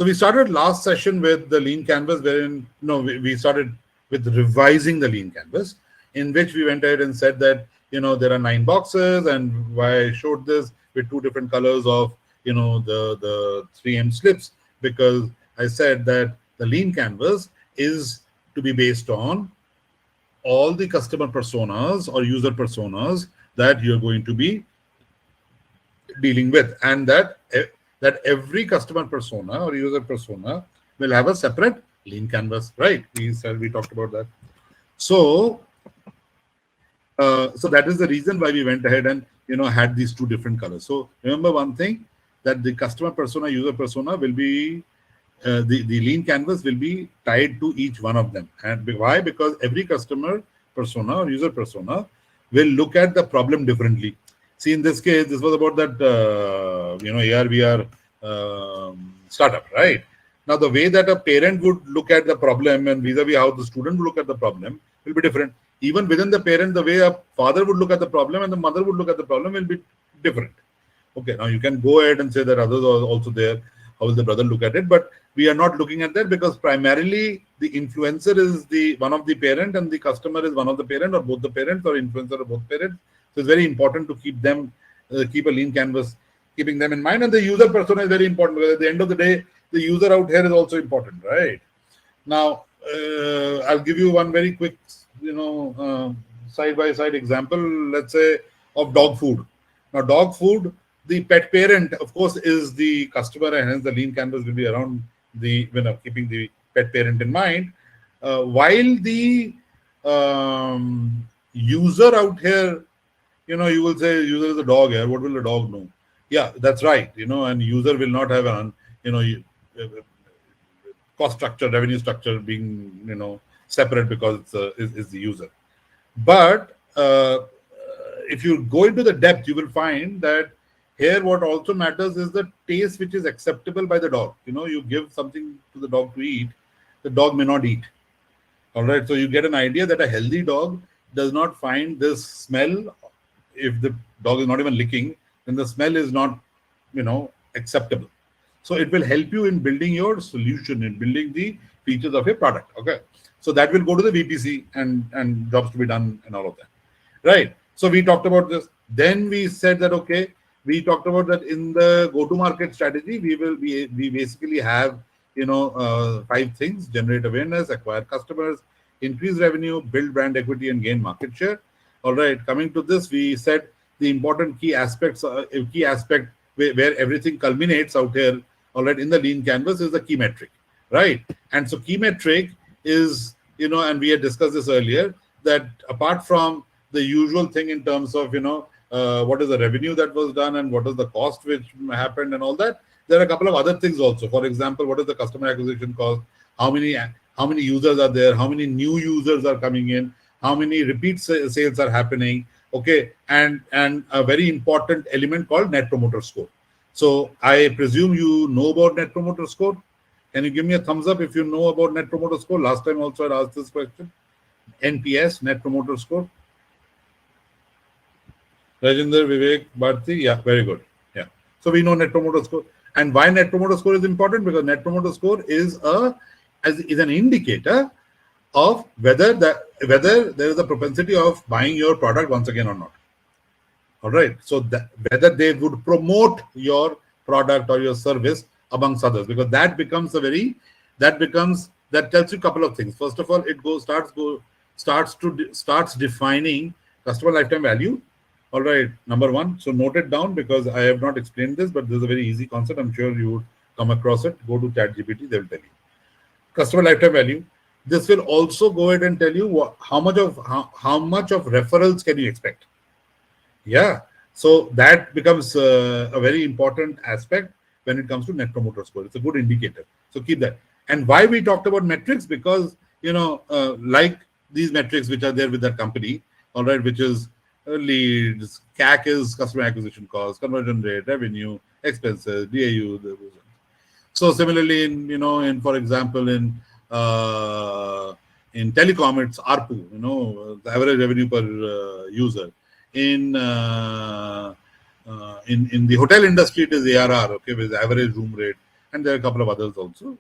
So we started last session with the lean canvas, wherein we started with revising the lean canvas, in which we went ahead and said that there are 9 boxes, and why I showed this with 2 different colors of the 3M slips, because I said that the lean canvas is to be based on all the customer personas or user personas that you're going to be dealing with, and that every customer persona or user persona will have a separate lean canvas, right? We talked about that. So that is the reason why we went ahead and had these 2 different colors. So remember one thing, that the customer persona, user persona will be the lean canvas will be tied to each one of them. And why? Because every customer persona or user persona will look at the problem differently. See, in this case, this was about that AR/VR startup, right? Now, the way that a parent would look at the problem and vis-a-vis how the student would look at the problem will be different. Even within the parent, the way a father would look at the problem and the mother would look at the problem will be different. Okay, now you can go ahead and say that others are also there. How will the brother look at it? But we are not looking at that, because primarily the influencer is the one of the parent and the customer is one of the parent, or both the parents, or influencer or both parents. So it's very important to keep them, keep a lean canvas, keeping them in mind. And the user persona is very important, because at the end of the day, the user out here is also important, right? Now, I'll give you one very quick, side-by-side example, let's say, of dog food. Now, dog food, the pet parent, of course, is the customer, and hence the lean canvas will be around the keeping the pet parent in mind. While the user out here, you will say user is a dog here. What will the dog know? Yeah, that's right. And user will not have an cost structure, revenue structure being separate, because it's the user. But if you go into the depth, you will find that here what also matters is the taste which is acceptable by the dog. You give something to the dog to eat, the dog may not eat. All right, so you get an idea that a healthy dog does not find this smell. If the dog is not even licking, then the smell is not acceptable. So it will help you in building your solution, in building the features of a product. Okay, so that will go to the VPC and jobs to be done and all of that, right? So we talked about this. Then we said that, okay, we talked about that in the go-to-market strategy, we basically have 5 things: generate awareness, acquire customers, increase revenue, build brand equity, and gain market share. All right, coming to this, we said the important key aspects, where everything culminates out here, all right, in the lean canvas, is the key metric, right? And so key metric is, and we had discussed this earlier, that apart from the usual thing in terms of, what is the revenue that was done and what is the cost which happened and all that, there are a couple of other things also. For example, what is the customer acquisition cost? How many users are there? How many new users are coming in? How many repeat sales are happening? Okay, and a very important element called Net Promoter Score. So I presume you know about Net Promoter Score. Can you give me a thumbs up if you know about Net Promoter Score? Last time also I asked this question. NPS, Net Promoter Score. Rajinder, Vivek, Bharti, yeah, very good. Yeah. So we know Net Promoter Score. And why Net Promoter Score is important? Because Net Promoter Score is an indicator of whether there is a propensity of buying your product once again or not. All right. So whether they would promote your product or your service amongst others, because that tells you a couple of things. First of all, it starts defining customer lifetime value. All right, number 1. So note it down, because I have not explained this, but this is a very easy concept. I'm sure you would come across it. Go to ChatGPT, they will tell you. Customer lifetime value. This will also go ahead and tell you how much of referrals can you expect. Yeah. So that becomes a very important aspect when it comes to Net Promoter Score. It's a good indicator. So keep that. And why we talked about metrics? Because, like these metrics which are there with that company, all right, which is leads, CAC is customer acquisition cost, conversion rate, revenue, expenses, DAU. So similarly, for example, in telecom, it's ARPU, the average revenue per user. In the hotel industry, it is ARR, okay, with average room rate. and there are a couple of others also.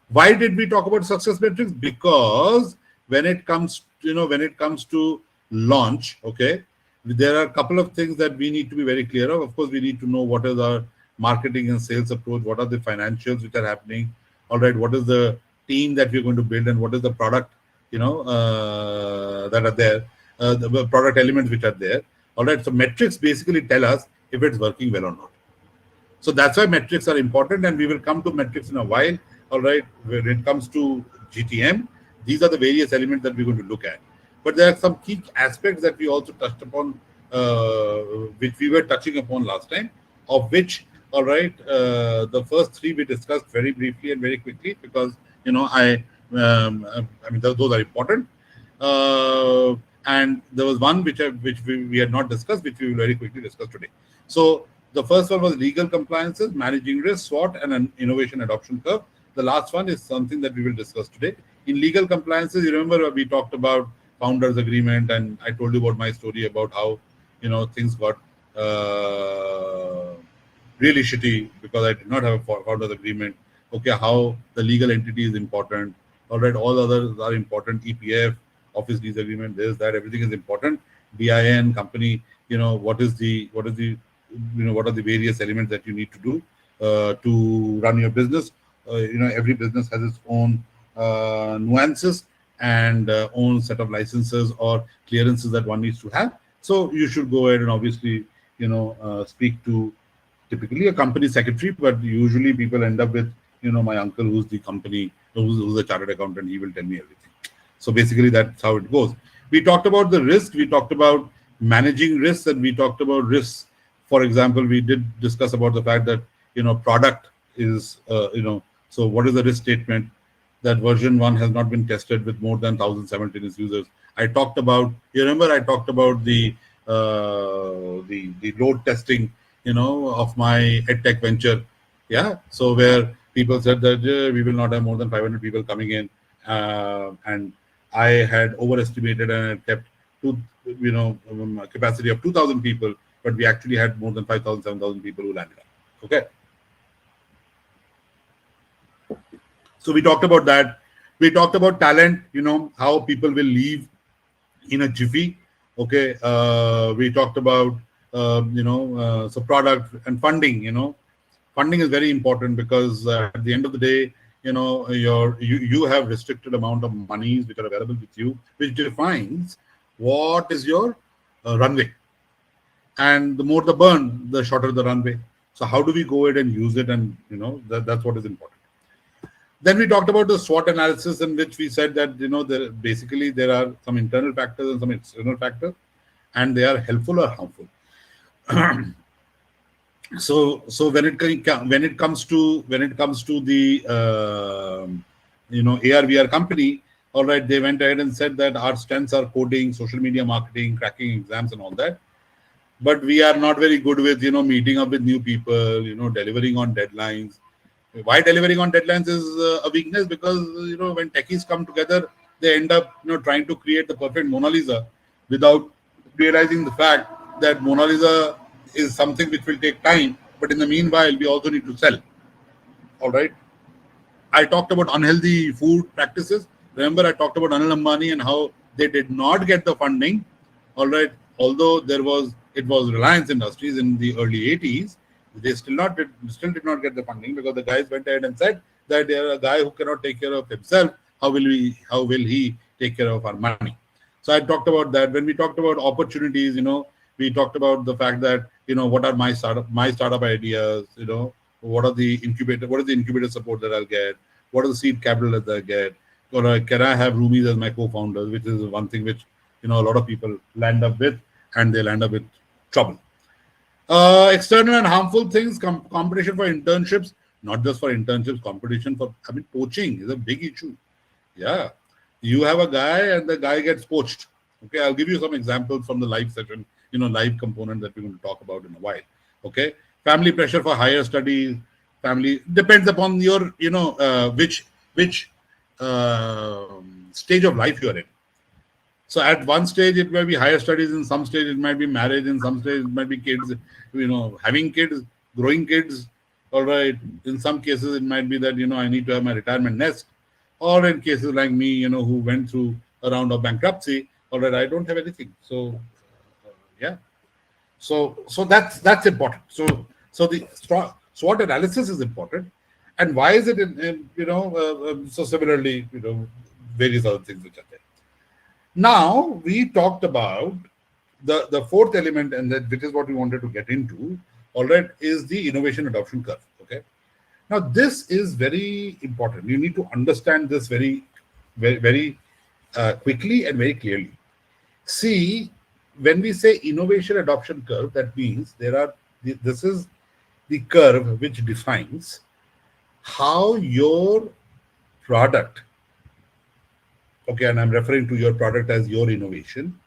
Why did we talk about success metrics? Because when it comes, when it comes to launch, okay, there are a couple of things that we need to be very clear of. Of course, we need to know what is our marketing and sales approach, what are the financials which are happening, all right, what is the team that we're going to build, and what is the product, that are there, the product elements which are there. All right, so metrics basically tell us if it's working well or not. So that's why metrics are important, and we will come to metrics in a while. All right, when it comes to GTM, these are the various elements that we're going to look at. But there are some key aspects that we also touched upon, which we were touching upon last time, of which, all right, the first three we discussed very briefly and very quickly because, I mean, those are important. And there was one which we had not discussed, which we will very quickly discuss today. So the first one was legal compliances, managing risk, SWOT, and an innovation adoption curve. The last one is something that we will discuss today. In legal compliances, you remember we talked about founders agreement, and I told you about my story about how things got really shitty because I did not have a founders agreement. Okay, how the legal entity is important. All right, all others are important. EPF, office lease agreement, this, that, everything is important. BIN, company, what are the various elements that you need to do to run your business. Every business has its own nuances and own set of licenses or clearances that one needs to have. So you should go ahead and obviously, speak to typically a company secretary, but usually people end up with, my uncle who's the company, who's a chartered accountant, he will tell me everything. So basically that's how it goes. We talked about the risk, we talked about managing risks, and we talked about risks. For example, we did discuss about the fact that, product is, so what is the risk statement? That version 1 has not been tested with more than 1,000 simultaneous users. I talked about, you remember I talked about the load testing, of my EdTech venture. Yeah. So where people said that we will not have more than 500 people coming in. And I had overestimated and had kept capacity of 2,000 people, but we actually had more than 5,000, 7,000 people who landed up. Okay. So we talked about that. We talked about talent, how people will leave in a jiffy. Okay. We talked about, so product and funding, funding is very important because at the end of the day, you have restricted amount of monies which are available with you, which defines what is your runway. And the more the burn, the shorter the runway. So how do we go ahead and use it? And that's what is important. Then we talked about the SWOT analysis, in which we said that there are some internal factors and some external factors, and they are helpful or harmful. So when it comes to the AR/VR company, all right, they went ahead and said that our strengths are coding, social media marketing, cracking exams, and all that. But we are not very good with meeting up with new people, delivering on deadlines. Why delivering on deadlines is a weakness? Because when techies come together, they end up trying to create the perfect Mona Lisa without realizing the fact that Mona Lisa is something which will take time, but in the meanwhile we also need to sell. All right, I talked about unhealthy food practices. Remember, I talked about Anil Ambani and how they did not get the funding. All right, although it was Reliance Industries in the early 80s, they still did not get the funding because the guys went ahead and said that they are a guy who cannot take care of himself. How will he take care of our money? So I talked about that. When we talked about opportunities, we talked about the fact that what are my startup ideas, what is the incubator support that I'll get, what are the seed capital that I get, or can I have roomies as my co-founders, which is one thing which a lot of people land up with, and they land up with trouble. External and harmful things, competition for internships, not just for internships, competition for, poaching is a big issue. Yeah. You have a guy and the guy gets poached. Okay. I'll give you some examples from the live session, live component that we're going to talk about in a while. Okay. Family pressure for higher studies, family depends upon your, which stage of life you're in. So at one stage, it might be higher studies. In some stage, it might be marriage. In some stage, it might be kids, having kids, growing kids. All right. In some cases, it might be that, I need to have my retirement nest. Or in cases like me, who went through a round of bankruptcy, all right, I don't have anything. So, yeah. So that's important. So the SWOT analysis is important. And why is it so similarly, various other things which are there. Now we talked about the fourth element, and that which is what we wanted to get into, all right, is the innovation adoption curve. Okay. Now this is very important. You need to understand this very quickly and very clearly. See, when we say innovation adoption curve, that means this is the curve which defines how your product, okay, and I'm referring to your product as your innovation,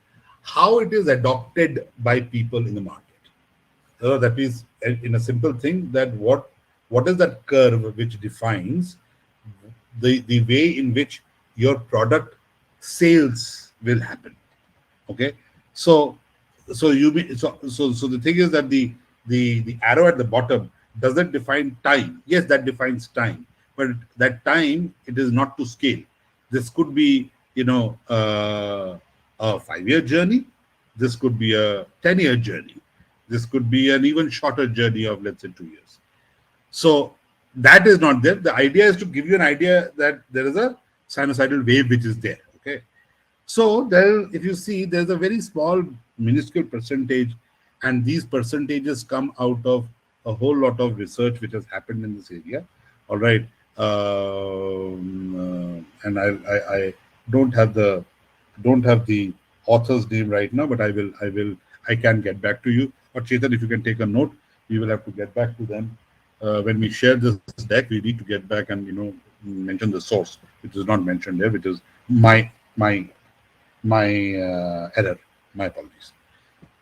how it is adopted by people in the market. That is, in a simple thing, that what is that curve which defines the way in which your product sales will happen. Okay, so so the thing is that the arrow at the bottom doesn't define time. Yes, that defines time, but that time, it is not to scale. This could be a 5-year journey. This could be a 10-year journey. This could be an even shorter journey of, let's say, 2 years. So that is not there. The idea is to give you an idea that there is a sinusoidal wave which is there. Okay. So there, if you see, there's a very small, minuscule percentage, and these percentages come out of a whole lot of research which has happened in this area. All right, and I don't have the author's name right now, but I can get back to you. But Chetan, if you can take a note, we will have to get back to them. When we share this deck, we need to get back and mention the source, which is not mentioned there, which is my error. My apologies.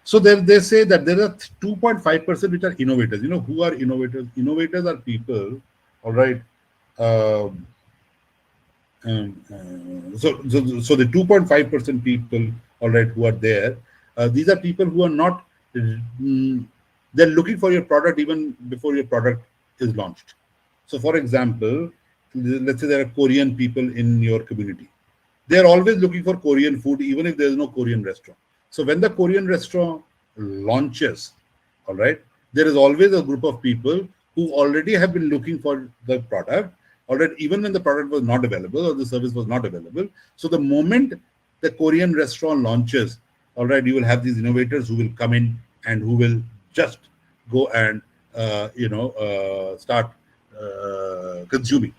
So they say that there are 2.5% which are innovators. Who are innovators? Innovators are people, all right. So the 2.5% people, all right, who are there, these are people who are not, they're looking for your product even before your product is launched. So, for example, let's say there are Korean people in your community. They are always looking for Korean food, even if there is no Korean restaurant. So when the Korean restaurant launches, all right, there is always a group of people who already have been looking for the product, all right, even when the product was not available or the service was not available. So the moment the Korean restaurant launches, all right, you will have these innovators who will come in and who will just go and start consuming.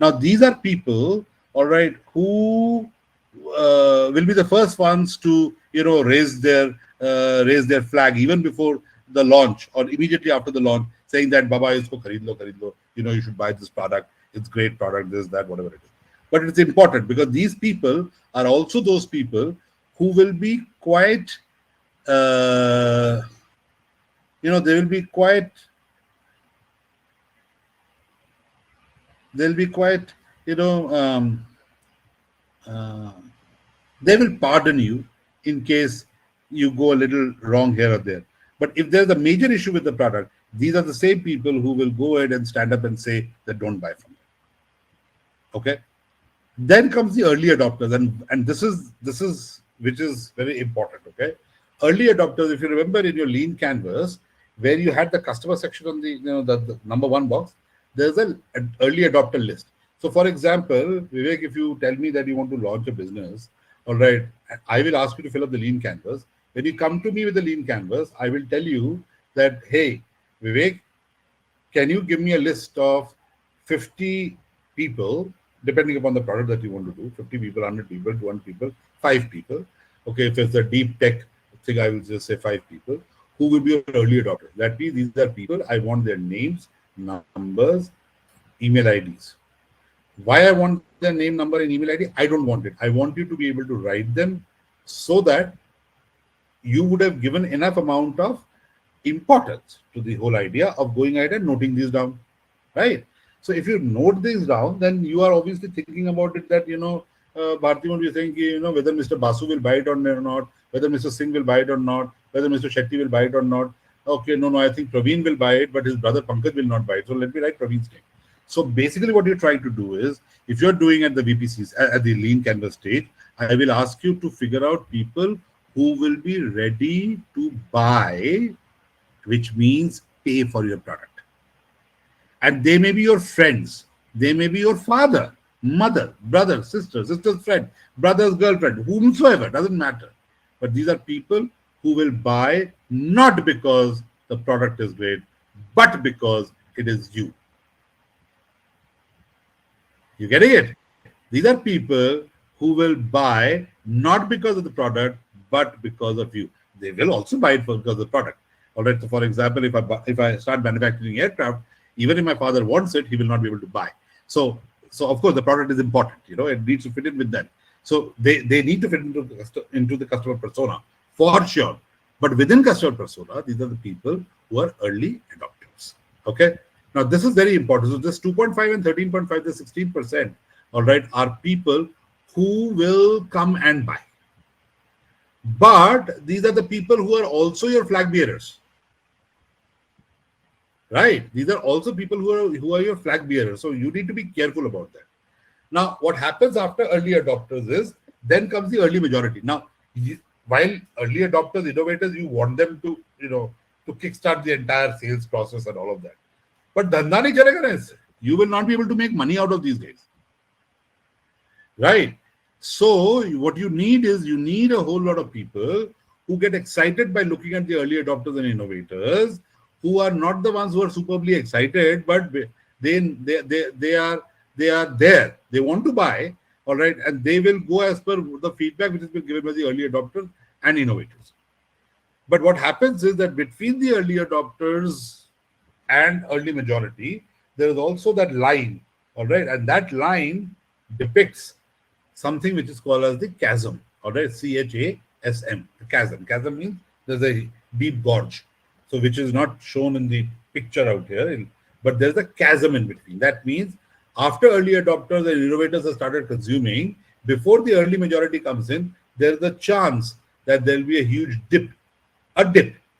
Now these are people, all right, who will be the first ones to raise their flag even before the launch or immediately after the launch, saying that Baba, isko kharid lo, you should buy this product. It's great product, this, that, whatever it is. But it's important because these people are also those people who will be quite, they'll be quite, they will pardon you in case you go a little wrong here or there. But if there's a major issue with the product, these are the same people who will go ahead and stand up and say that don't buy from them. Okay. Then comes the early adopters, and this is which is very important. Okay. Early adopters, if you remember in your lean canvas, where you had the customer section on the number one box, there's an early adopter list. So, for example, Vivek, if you tell me that you want to launch a business, all right, I will ask you to fill up the lean canvas. When you come to me with the lean canvas, I will tell you that, hey, Vivek, can you give me a list of 50 people, depending upon the product that you want to do, 50 people, 100 people, 200 people, 5 people. Okay, if it's a deep tech thing, I will just say 5 people who will be your early adopters. That means these are people, I want their names, numbers, email IDs. Why I want their name, number, and email ID? I don't want it. I want you to be able to write them so that you would have given enough amount of importance to the whole idea of going ahead and noting these down, right? So if you note these down, then you are obviously thinking about it that, Bharti will be saying, whether Mr. Basu will buy it or not, whether Mr. Singh will buy it or not, whether Mr. Shetty will buy it or not, okay, no, I think Praveen will buy it, but his brother Pankaj will not buy it. So let me write Praveen's name. So basically, what you're trying to do is, if you're doing at the VPCs, at the lean canvas stage, I will ask you to figure out people who will be ready to buy, which means pay for your product. And they may be your friends, they may be your father, mother, brother, sister, sister's friend, brother's girlfriend, whomsoever, doesn't matter. But these are people who will buy not because the product is great, but because it is you. You getting it? These are people who will buy not because of the product, but because of you. They will also buy it because of the product. All right. So, for example, if I start manufacturing aircraft, even if my father wants it, he will not be able to buy. So of course the product is important. It needs to fit in with them. So they need to fit into the customer persona for sure. But within customer persona, these are the people who are early adopters. Okay. Now this is very important. So this 2.5 and 13.5, the 16%, all right, are people who will come and buy. But these are the people who are also your flag bearers. Right? These are also people who are your flag bearers. So you need to be careful about that. Now, what happens after early adopters is then comes the early majority. Now, while early adopters, innovators, you want them to, to kickstart the entire sales process and all of that. But dhanda nahi chalega na isse. You will not be able to make money out of these guys. Right? So what you need is a whole lot of people who get excited by looking at the early adopters and innovators, who are not the ones who are superbly excited, but they are there. They want to buy, all right, and they will go as per the feedback which has been given by the early adopters and innovators. But what happens is that between the early adopters and early majority, there is also that line, all right, and that line depicts something which is called as the chasm, all right, CHASM, the chasm. Chasm means there's a deep gorge, so which is not shown in the picture out here, but there's a chasm in between. That means after early adopters and innovators have started consuming, before the early majority comes in, there's a chance that there'll be a huge dip,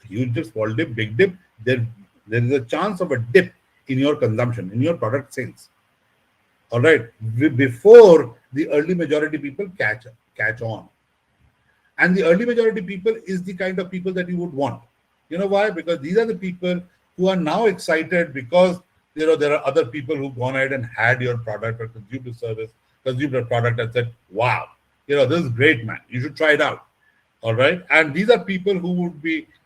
huge dip, small dip, big dip. There is a chance of a dip in your consumption, in your product sales. All right, before the early majority people catch on. And the early majority people is the kind of people that you would want. You know why? Because these are the people who are now excited because there are other people who've gone ahead and had your product or consumed the service, consumed the product and said, wow, this is great, man. You should try it out. All right. And these are people who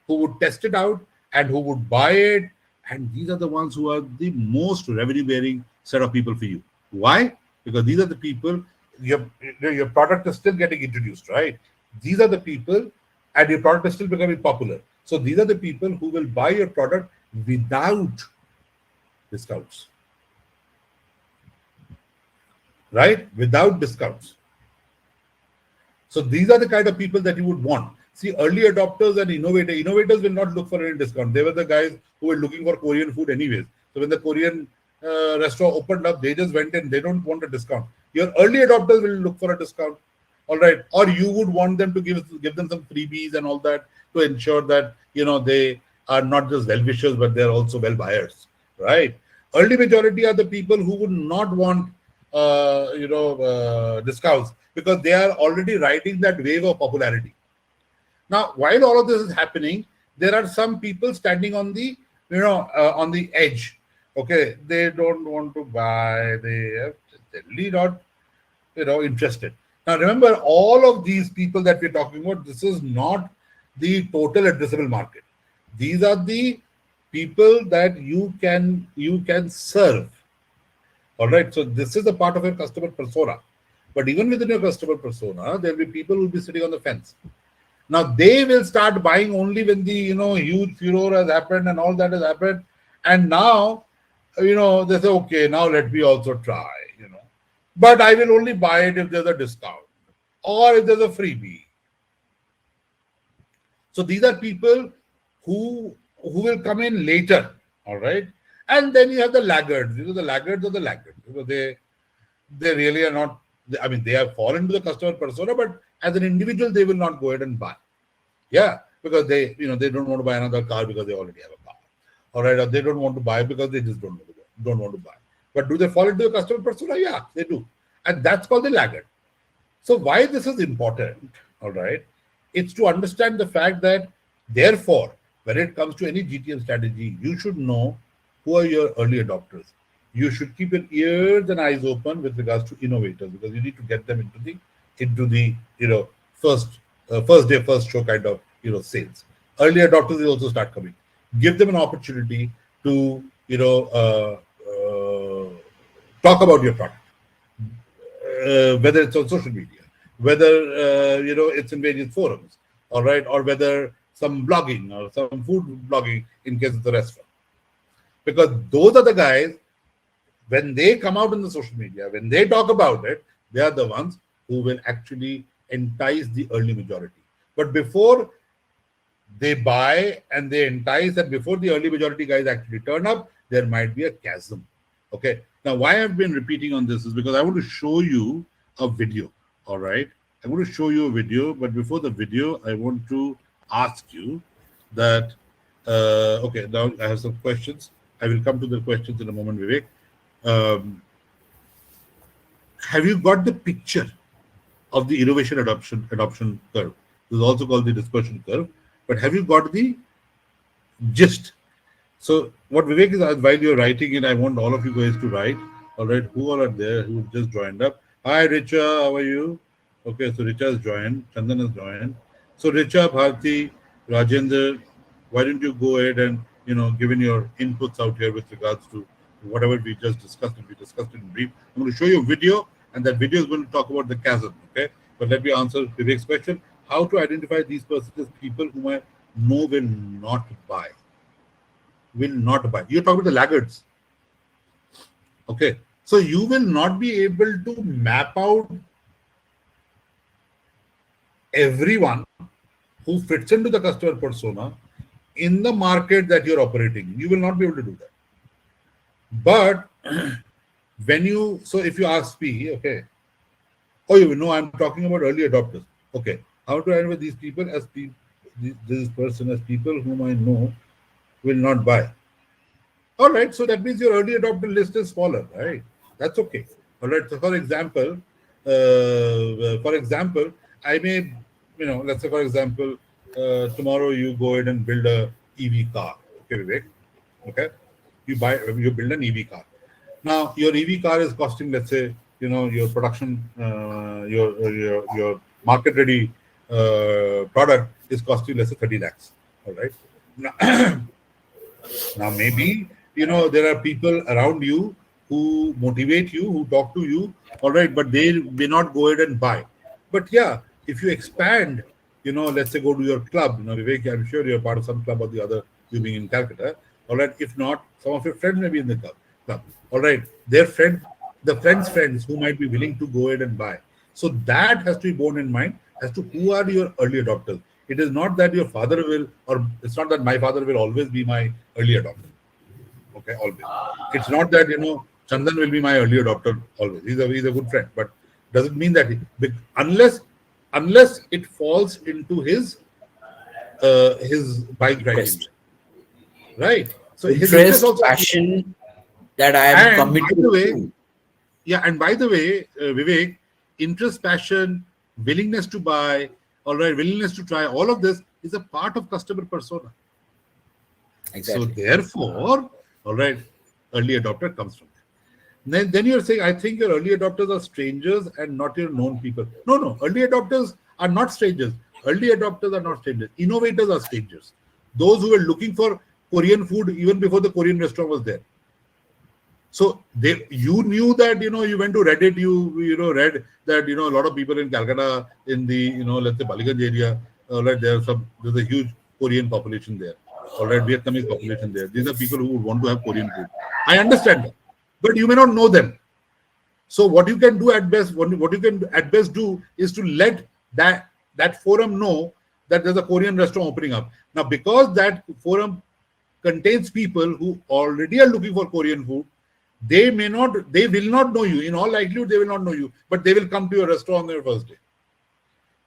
would test it out and who would buy it. And these are the ones who are the most revenue bearing set of people for you. Why? Because these are the people, your product is still getting introduced, right? These are the people, and your product is still becoming popular. So these are the people who will buy your product without discounts, right? Without discounts. So these are the kind of people that you would want. See, early adopters and innovators will not look for any discount. They were the guys who were looking for Korean food anyways. So when the Korean restaurant opened up, they just went in. They don't want a discount. Your early adopters will look for a discount. All right. Or you would want them to give them some freebies and all that to ensure that, they are not just well-wishers, but they're also well-buyers, right? Early majority are the people who would not want, discounts because they are already riding that wave of popularity. Now, while all of this is happening, there are some people standing on the, on the edge. Okay, they don't want to buy. They are really not, interested. Now, remember, all of these people that we're talking about, this is not the total addressable market. These are the people that you can serve. All right. So this is a part of your customer persona. But even within your customer persona, there will be people who will be sitting on the fence. Now they will start buying only when the huge furor has happened and all that has happened. And now, they say, okay, now let me also try, But I will only buy it if there's a discount or if there's a freebie. So these are people who will come in later, all right? And then you have the laggards. The laggards are the laggards. They really are not. They have fallen to the customer persona, but as an individual, they will not go ahead and buy. Yeah. because they, they don't want to buy another car because they already have a car. All right, or they don't want to buy because they just don't want to buy. But do they fall into a customer persona? Yeah, they do, and that's called the laggard. So why this is important? All right, it's to understand the fact that therefore, when it comes to any GTM strategy, you should know who are your early adopters. You should keep your ears and eyes open with regards to innovators, because you need to get them into the first day first show kind of sales. Early adopters will also start coming. Give them an opportunity to talk about your product, whether it's on social media, whether it's in various forums, all right, or whether some blogging or some food blogging in case it's a restaurant, because those are the guys, when they come out in the social media, when they talk about it, they are the ones who will actually entice the early majority. But before they buy and they entice, and before the early majority guys actually turn up, there might be a chasm. Okay. Now, why I've been repeating on this is because I want to show you a video. All right. I want to show you a video, but before the video, I want to ask you that. Okay. Now I have some questions. I will come to the questions in a moment, Vivek. Have you got the picture of the innovation adoption curve? This is also called the dispersion curve. But have you got the gist? So what Vivek is, while you're writing it, I want all of you guys to write. All right, who all are there who just joined up? Hi, Richa, how are you? Okay, so Richa has joined. Chandan has joined. So Richa, Bharti, Rajendra, why don't you go ahead and given your inputs out here with regards to whatever we just discussed, and we discussed it in brief. I'm going to show you a video, and that video is going to talk about the chasm. Okay, but let me answer Vivek's question: how to identify these percentages people whom I know will not buy. Will not buy. You're talking about the laggards. Okay, so you will not be able to map out everyone who fits into the customer persona in the market that you're operating in. You will not be able to do that. But so if you ask me, okay, I'm talking about early adopters. Okay, how to identify these people as this person as people whom I know will not buy. All right, so that means your early adopter list is smaller, right? That's okay. All right. So for example, I may, let's say for example, tomorrow you go ahead and build a EV car. Okay, Vivek. Okay, you build an EV car. Now your EV car is costing, let's say, your production, your market ready product is costing, let's say, 30 lakhs. All right. Now maybe there are people around you who motivate you, who talk to you, all right, but they may not go ahead and buy. But yeah, if you expand, let's say go to your club, Vivek, I'm sure you're part of some club or the other, you being in Calcutta, all right. If not, some of your friends may be in the club, all right. Their friends who might be willing to go ahead and buy. So that has to be borne in mind as to who are your early adopters. It is not that your father will, or it's not that my father will always be my early adopter. Okay, always. It's not that Chandan will be my early adopter always. He's a good friend, but doesn't mean that unless it falls into his buying criteria, right? So interest, passion that I am committed to. Yeah, and by the way, Vivek, interest, passion, willingness to buy, all right, willingness to try, all of this is a part of customer persona. Exactly. So therefore, all right, early adopter comes from there. Then you're saying, I think your early adopters are strangers and not your known people. No, early adopters are not strangers. Early adopters are not strangers. Innovators are strangers. Those who were looking for Korean food even before the Korean restaurant was there. So you knew that, you went to Reddit, you read that, a lot of people in Calcutta, in the, let's say Baliganj area, right, there's a huge Korean population there. All right, Vietnamese population there. These are people who would want to have Korean food. I understand that, but you may not know them. So what you can do at best, do is to let that forum know that there's a Korean restaurant opening up. Now, because that forum contains people who already are looking for Korean food, they will not know you. In all likelihood, they will not know you, but they will come to your restaurant on their first day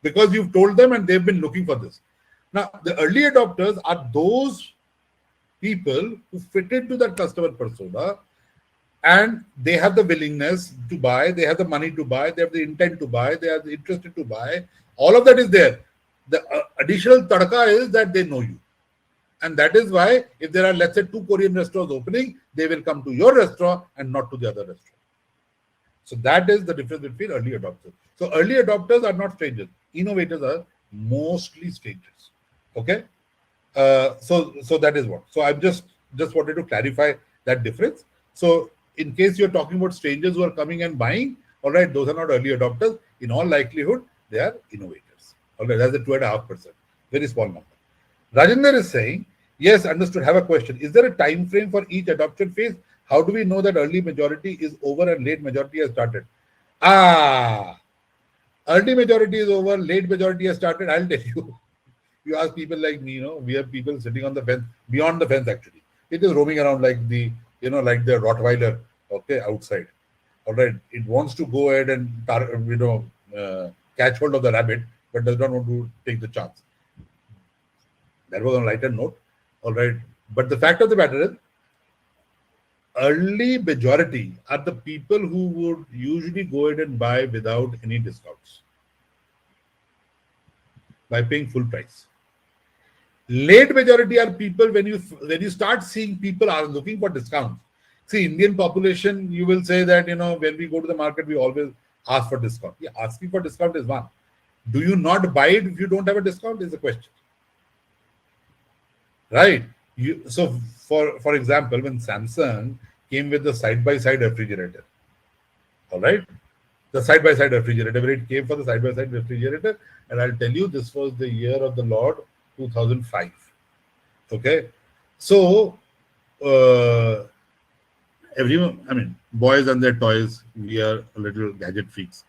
because you've told them and they've been looking for this. Now, the early adopters are those people who fit into that customer persona, and they have the willingness to buy, they have the money to buy, they have the intent to buy, they are interested to buy. All of that is there. The additional tadka is that they know you. And that is why, if there are, let's say, 2 Korean restaurants opening, they will come to your restaurant and not to the other restaurant. So that is the difference between early adopters. So early adopters are not strangers. Innovators are mostly strangers. Okay. So that is what. So I've just wanted to clarify that difference. So in case you're talking about strangers who are coming and buying, all right, those are not early adopters. In all likelihood, they are innovators. All right, that's the 2.5%, very small number. Rajendra is saying, yes, understood. Have a question. Is there a time frame for each adoption phase? How do we know that early majority is over and late majority has started? Early majority is over, late majority has started. I'll tell you. You ask people like me, we have people sitting on the fence, beyond the fence actually. It is roaming around like like the Rottweiler, okay, outside. All right. It wants to go ahead and, catch hold of the rabbit, but does not want to take the chance. That was on a lighter note. All right. But the fact of the matter is, early majority are the people who would usually go ahead and buy without any discounts, by paying full price. Late majority are people when you start seeing people are looking for discounts. See, Indian population, you will say that when we go to the market, we always ask for discount. Yeah, asking for discount is one. Do you not buy it if you don't have a discount? Is the question. Right? So for example, when Samsung came with the side-by-side refrigerator, all right, the side-by-side refrigerator, when it came for the side-by-side refrigerator, and I'll tell you, this was the year of the Lord 2005. Okay, so everyone, boys and their toys, we are a little gadget freaks,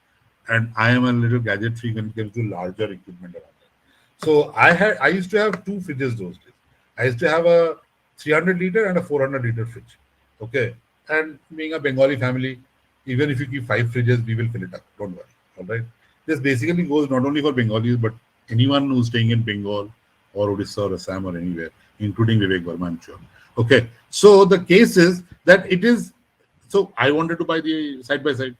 and I am a little gadget freak when it comes to larger equipment around that. So I used to have 2 fridges those days. I used to have a 300-liter and a 400-liter fridge. Okay, and being a Bengali family, even if you keep 5 fridges, we will fill it up. Don't worry. All right. This basically goes not only for Bengalis, but anyone who's staying in Bengal or Odisha or Assam or anywhere, including Vivek Verma, I'm sure. Okay. So the case is that it is. So I wanted to buy the side by side.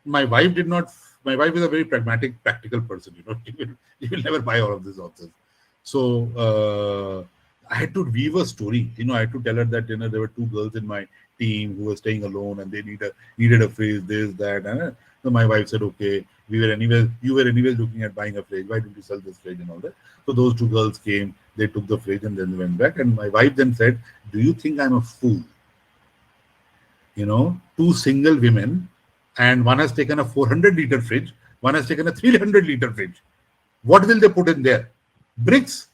My wife did not. My wife is a very pragmatic, practical person. She will never buy all of this nonsense. So I had to weave a story. I had to tell her that there were 2 girls in my team who were staying alone and they needed a fridge, this, that, and so my wife said, okay, you were anyways looking at buying a fridge. Why didn't you sell this fridge and all that? So those 2 girls came, they took the fridge and then went back. And my wife then said, do you think I'm a fool? 2 single women, and one has taken a 400-liter fridge, one has taken a 300-liter fridge. What will they put in there? Bricks.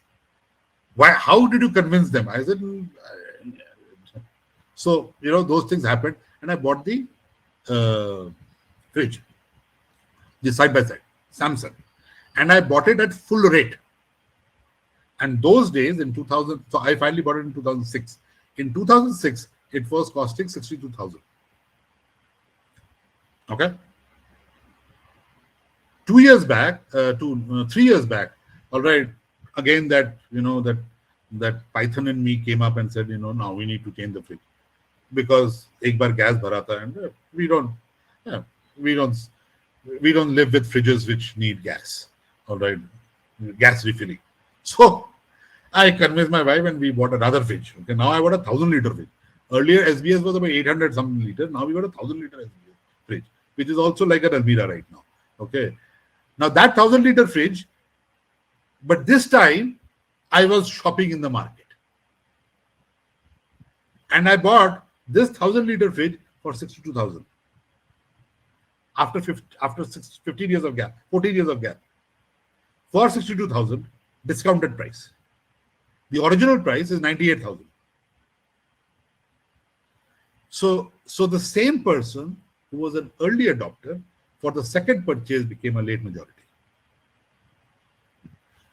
Why? How did you convince them? I said, so those things happened, and I bought the fridge, the side by side, Samsung, and I bought it at full rate. And those days in 2000, so I finally bought it in 2006. In 2006, it was costing 62,000. Okay. 2 years back, 3 years back, all right. Again, that Python in me came up and said, now we need to change the fridge because ek bar gas bhara tha, and we don't live with fridges which need gas. All right, gas refilling. So I convinced my wife and we bought another fridge. Okay, now I bought a 1,000-liter fridge. Earlier SBS was about 800 something liter. Now we got a 1,000-liter SBS fridge, which is also like an Almira right now. Okay, now that 1,000-liter fridge. But this time, I was shopping in the market. And I bought this 1,000-liter fridge for 62,000. After 15 years of gap, 14 years of gap. For 62,000, discounted price. The original price is 98,000. So the same person who was an early adopter for the second purchase became a late majority.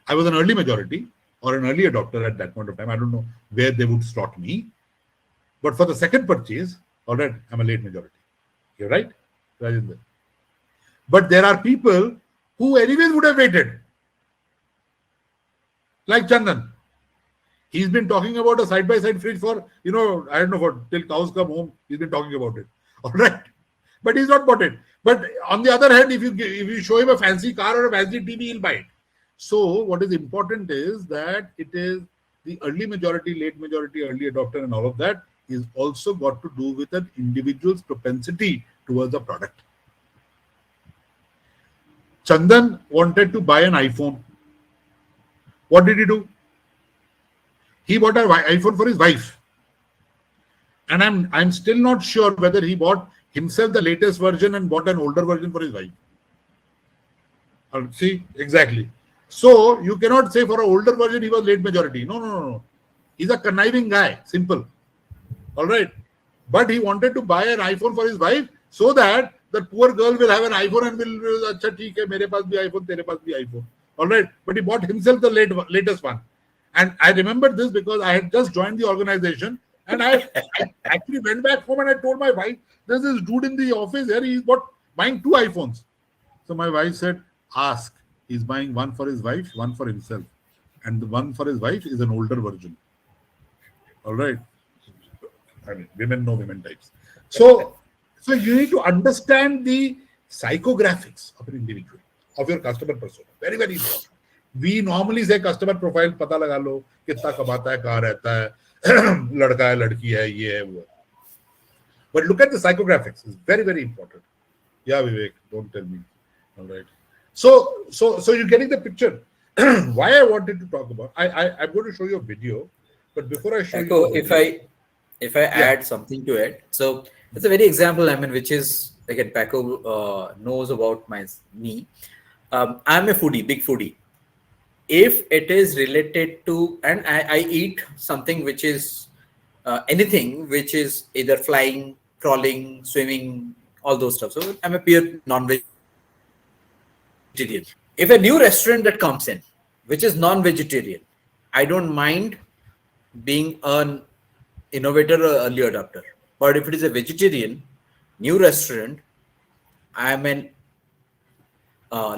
I was an early majority or an early adopter at that point of time. I don't know where they would slot me. But for the second purchase, all right, I'm a late majority. You're right, Rajendra. But there are people who anyways would have waited. Like Chandan. He's been talking about a side-by-side fridge for, I don't know, for till cows come home. He's been talking about it. All right. But he's not bought it. But on the other hand, if you show him a fancy car or a fancy TV, he'll buy it. So what is important is that it is the early majority, late majority, early adopter, and all of that is also got to do with an individual's propensity towards the product. Chandan wanted to buy an iPhone. What did he do? He bought an iPhone for his wife. And I'm still not sure whether he bought himself the latest version and bought an older version for his wife. See, exactly. So you cannot say for an older version he was late majority. No. He's a conniving guy. Simple. All right. But he wanted to buy an iPhone for his wife so that the poor girl will have an iPhone and will, "Achha, theek hai, mere paas bhi iPhone, tere paas bhi iPhone." All right. But he bought himself the latest one. And I remember this because I had just joined the organization and I actually went back home and I told my wife, "There's this dude in the office here, he's buying 2 iPhones." So my wife said, "Ask. He's buying one for his wife, one for himself. And the one for his wife is an older version." All right. I mean, women know women types. So you need to understand the psychographics of an individual, of your customer persona. Very, very important. We normally say customer profile, पता लगा लो, कितना कमाता है, कहाँ रहता है, लड़का है, लड़की है, ये है, वो है. But look at the psychographics. It's very, very important. Yeah, Vivek, don't tell me. All right. So you're getting the picture. Why I wanted to talk about, I'm going to show you a video, but before I show you, if I add something to it, so it's a very example. I mean, which is again, Paco knows about me. I'm a foodie, big foodie. If it is related to, and I eat something which is anything which is either flying, crawling, swimming, all those stuff. So I'm a pure non-vegetarian. If a new restaurant that comes in, which is non-vegetarian, I don't mind being an innovator or early adopter. But if it is a vegetarian, new restaurant, I'm an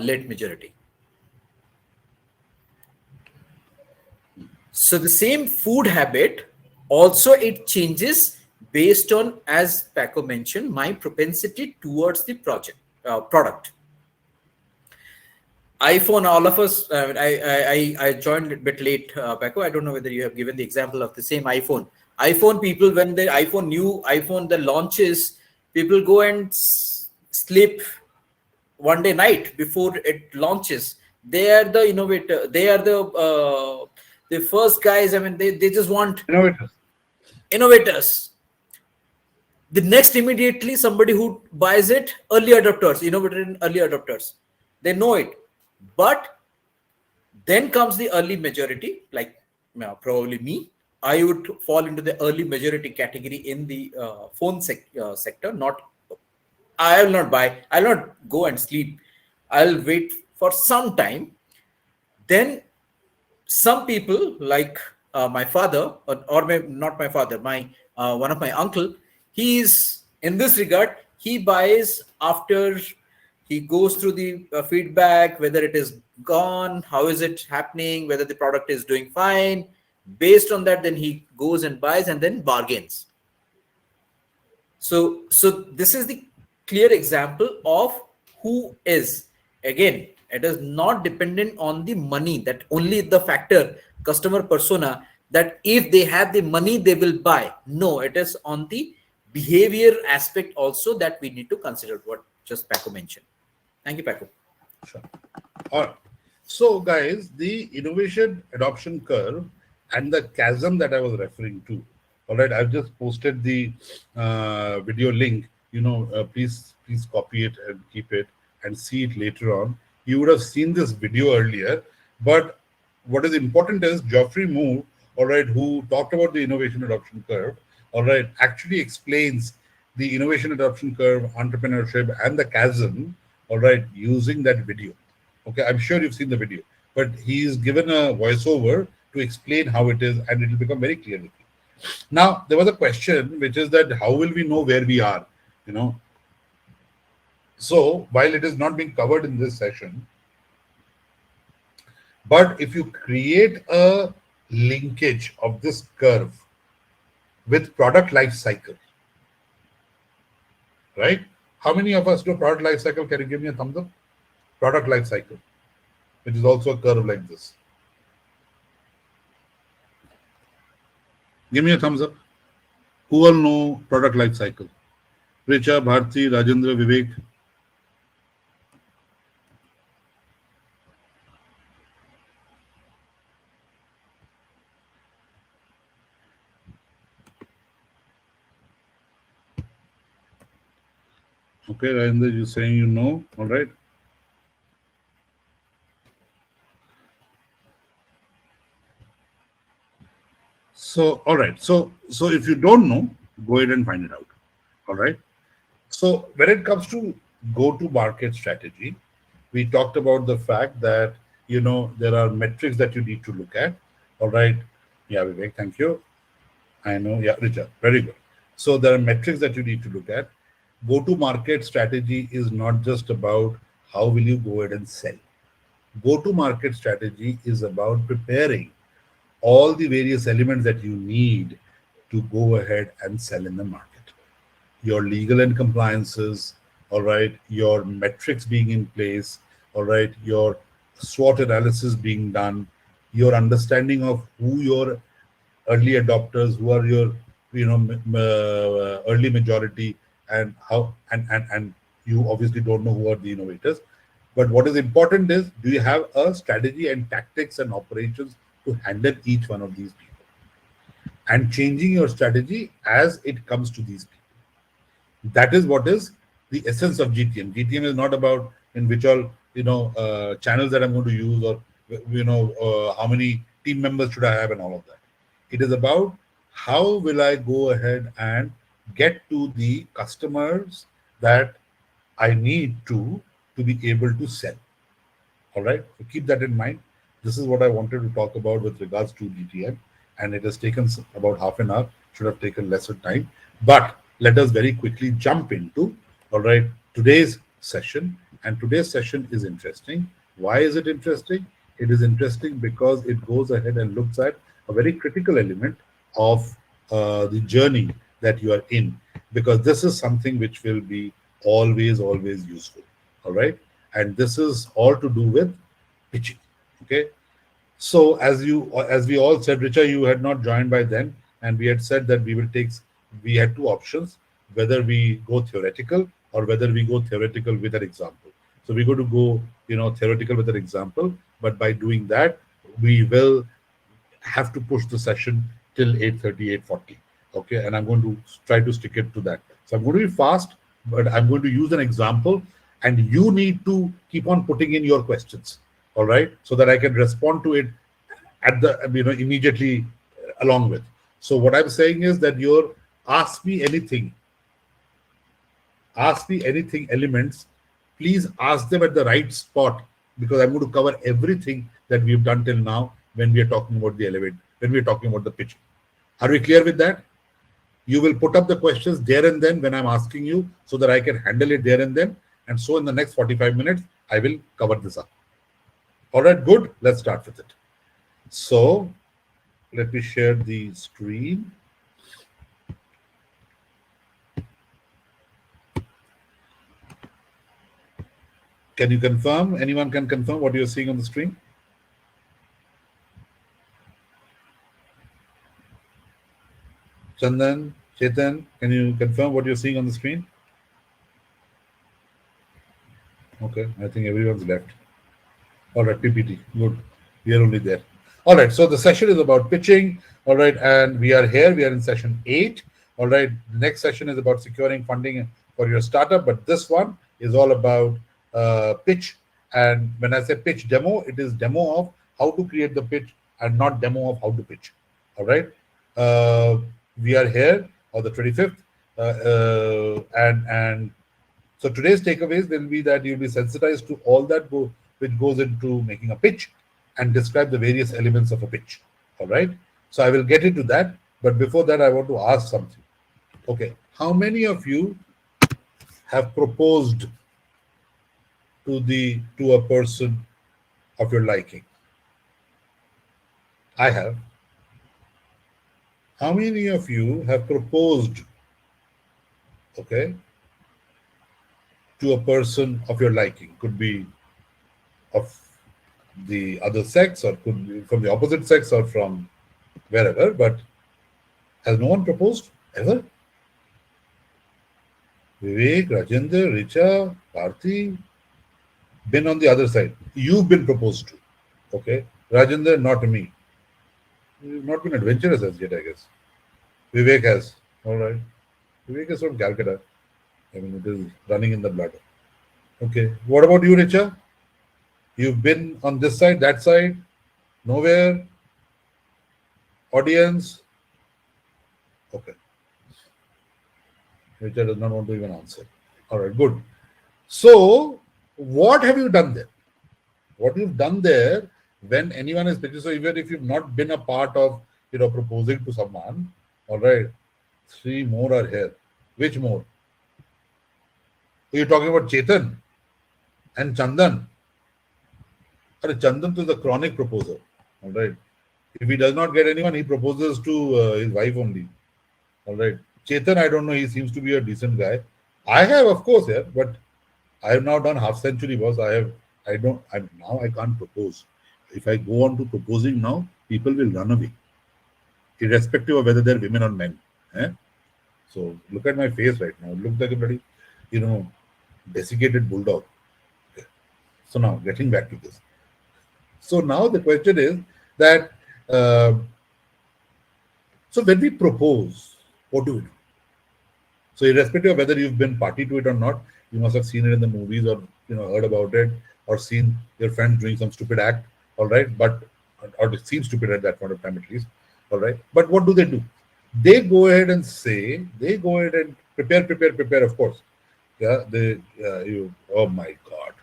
late majority. So the same food habit, also it changes based on, as Paco mentioned, my propensity towards the product. iPhone, all of us, I joined a bit late, Paco. I don't know whether you have given the example of the same iPhone. iPhone people, when the new iPhone, the launches, people go and sleep one day night before it launches. They are the innovator. They are the first guys. I mean, they just want innovators. The next immediately somebody who buys it, early adopters, innovator and early adopters. They know it. But then comes the early majority, like probably me. I would fall into the early majority category in the phone sector. I will not buy. I'll not go and sleep. I'll wait for some time. Then some people like my father, not my father, one of my uncle, he is in this regard. He buys after he goes through the feedback, whether it is gone, how is it happening, whether the product is doing fine. Based on that, then he goes and buys and then bargains. So this is the clear example of who is. Again, it is not dependent on the money, that only the factor, customer persona, that if they have the money, they will buy. No, it is on the behavior aspect also that we need to consider, what just Paco mentioned. Thank you, Paco. Sure. All right. So, guys, the innovation adoption curve and the chasm that I was referring to. All right, I've just posted the video link. Please copy it and keep it and see it later on. You would have seen this video earlier, but what is important is Geoffrey Moore, all right, who talked about the innovation adoption curve, all right, actually explains the innovation adoption curve, entrepreneurship, and the chasm, all right, using that video. Okay, I'm sure you've seen the video, but he's given a voiceover to explain how it is, and it will become very clear with you. Now, there was a question, which is that how will we know where we are? So, while it is not being covered in this session, But if you create a linkage of this curve with product life cycle, right? How many of us do product life cycle? Can you give me a thumbs up? Product life cycle, which is also a curve like this. Give me a thumbs up. Who all know product life cycle? Richa, Bharti, Rajendra, Vivek. Okay, Rajendra, you're saying you know. All right. So, all right. So if you don't know, go ahead and find it out. All right. So when it comes to go-to-market strategy, we talked about the fact that there are metrics that you need to look at. All right. Yeah, Vivek, thank you. I know. Yeah, Richard, very good. So there are metrics that you need to look at. Go-to-market strategy is not just about how will you go ahead and sell. Go-to-market strategy is about preparing all the various elements that you need to go ahead and sell in the market. Your legal and compliances, all right, your metrics being in place, all right, your SWOT analysis being done, your understanding of who your early adopters, who are your early majority, and how and you obviously don't know who are the innovators. But what is important is, do you have a strategy and tactics and operations to handle each one of these people, and changing your strategy as it comes to these people. That is what is the essence of GTM. GTM is not about in which all channels that I'm going to use, or how many team members should I have, and all of that. It is about how will I go ahead and get to the customers that I need to be able to sell. All right. So keep that in mind. This is what I wanted to talk about with regards to GTM, and it has taken about half an hour. Should have taken lesser time, but let us very quickly jump into today's session. And today's session is interesting. Why is it interesting? It is interesting because it goes ahead and looks at a very critical element of the journey that you are in, because this is something which will be always useful. All right. And this is all to do with pitching. Okay. So as we all said, Richa, you had not joined by then, and we had said that we had two options, whether we go theoretical or whether we go theoretical with an example. So we're going to go, theoretical with an example, but by doing that, we will have to push the session till 8:30, 8:40. Okay, and I'm going to try to stick it to that. So I'm going to be fast, but I'm going to use an example, and you need to keep on putting in your questions. All right, so that I can respond to it at the immediately along with. So what I'm saying is that your ask me anything, elements, please ask them at the right spot, because I'm going to cover everything that we've done till now when we are talking about the elevate, when we are talking about the pitch. Are we clear with that? You will put up the questions there and then when I'm asking you, so that I can handle it there and then. And so in the next 45 minutes, I will cover this up. All right, good. Let's start with it. So let me share the screen. Can you confirm? Anyone can confirm what you're seeing on the screen? Chandan, Chetan, can you confirm what you're seeing on the screen? Okay, I think everyone's left. All right, PPT, good. We are only there. All right, so the session is about pitching. All right, and we are here. We are in session 8. All right, the next session is about securing funding for your startup, but this one is all about pitch. And when I say pitch demo, it is demo of how to create the pitch and not demo of how to pitch. All right, we are here on the 25th, and so today's takeaways will be that you'll be sensitized to all that which goes into making a pitch, and describe the various elements of a pitch. All right. So I will get into that, but before that, I want to ask something. Okay, how many of you have proposed to a person of your liking? I have. How many of you have proposed, okay, to a person of your liking? Could be of the other sex, or could be from the opposite sex, or from wherever, but has no one proposed ever? Vivek, Rajendra, Richa, Bharti, been on the other side. You've been proposed to. Okay. Rajendra, not me. You've not been adventurous as yet, I guess. Vivek has. All right. Vivek is from Calcutta. I mean, it is running in the blood. Okay. What about you, Richa? You've been on this side, that side, nowhere, audience. Okay. Richa does not want to even answer. All right, good. So, what have you done there? What you've done there when anyone is pitching, so even if you've not been a part of, proposing to someone, all right, three more are here. Which more? Are you talking about Chetan and Chandan? Or Chandan is a chronic proposer, all right. If he does not get anyone, he proposes to his wife only, all right. Chetan, I don't know, he seems to be a decent guy. I have, of course, yeah, but I have now done half century, boss. Now I can't propose. If I go on to proposing now, people will run away, irrespective of whether they're women or men. Eh? So look at my face right now. It looks like a bloody, you know, desiccated bulldog. Okay. So now getting back to this. So now the question is that uh, so when we propose, what do we do? So irrespective of whether you've been party to it or not, you must have seen it in the movies, or heard about it, or seen your friends doing some stupid act. All right, but or it seems stupid at that point of time at least. All right, but what do? They go ahead and say, they go ahead and prepare. Of course, yeah. Oh my God,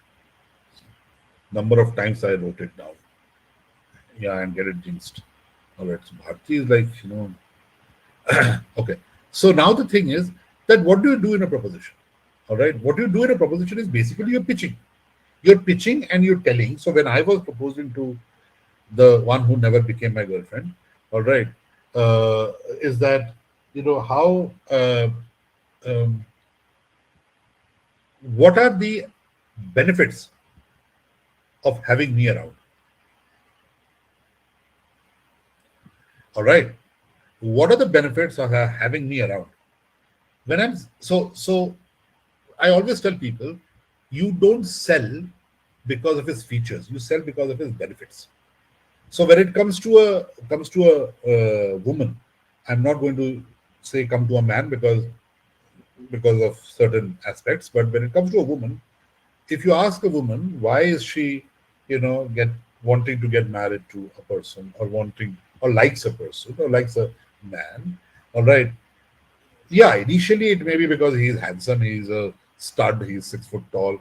number of times I wrote it down. Yeah, and get it jinxed. All right, so Bharti is like okay. So now the thing is that what do you do in a proposition? All right, what you do in a proposition is basically you're pitching. You're pitching and you're telling. So when I was proposing to the one who never became my girlfriend, all right, is that how um, what are the benefits of having me around? All right, what are the benefits of having me around? When I'm so I always tell people, you don't sell because of his features. You sell because of his benefits. So when it comes to a woman, I'm not going to say come to a man because of certain aspects. But when it comes to a woman, if you ask a woman why is she, get wanting to get married to a person, or wanting or likes a person or likes a man, all right, yeah, initially it may be because he's handsome, he's a stud, he's 6 foot tall,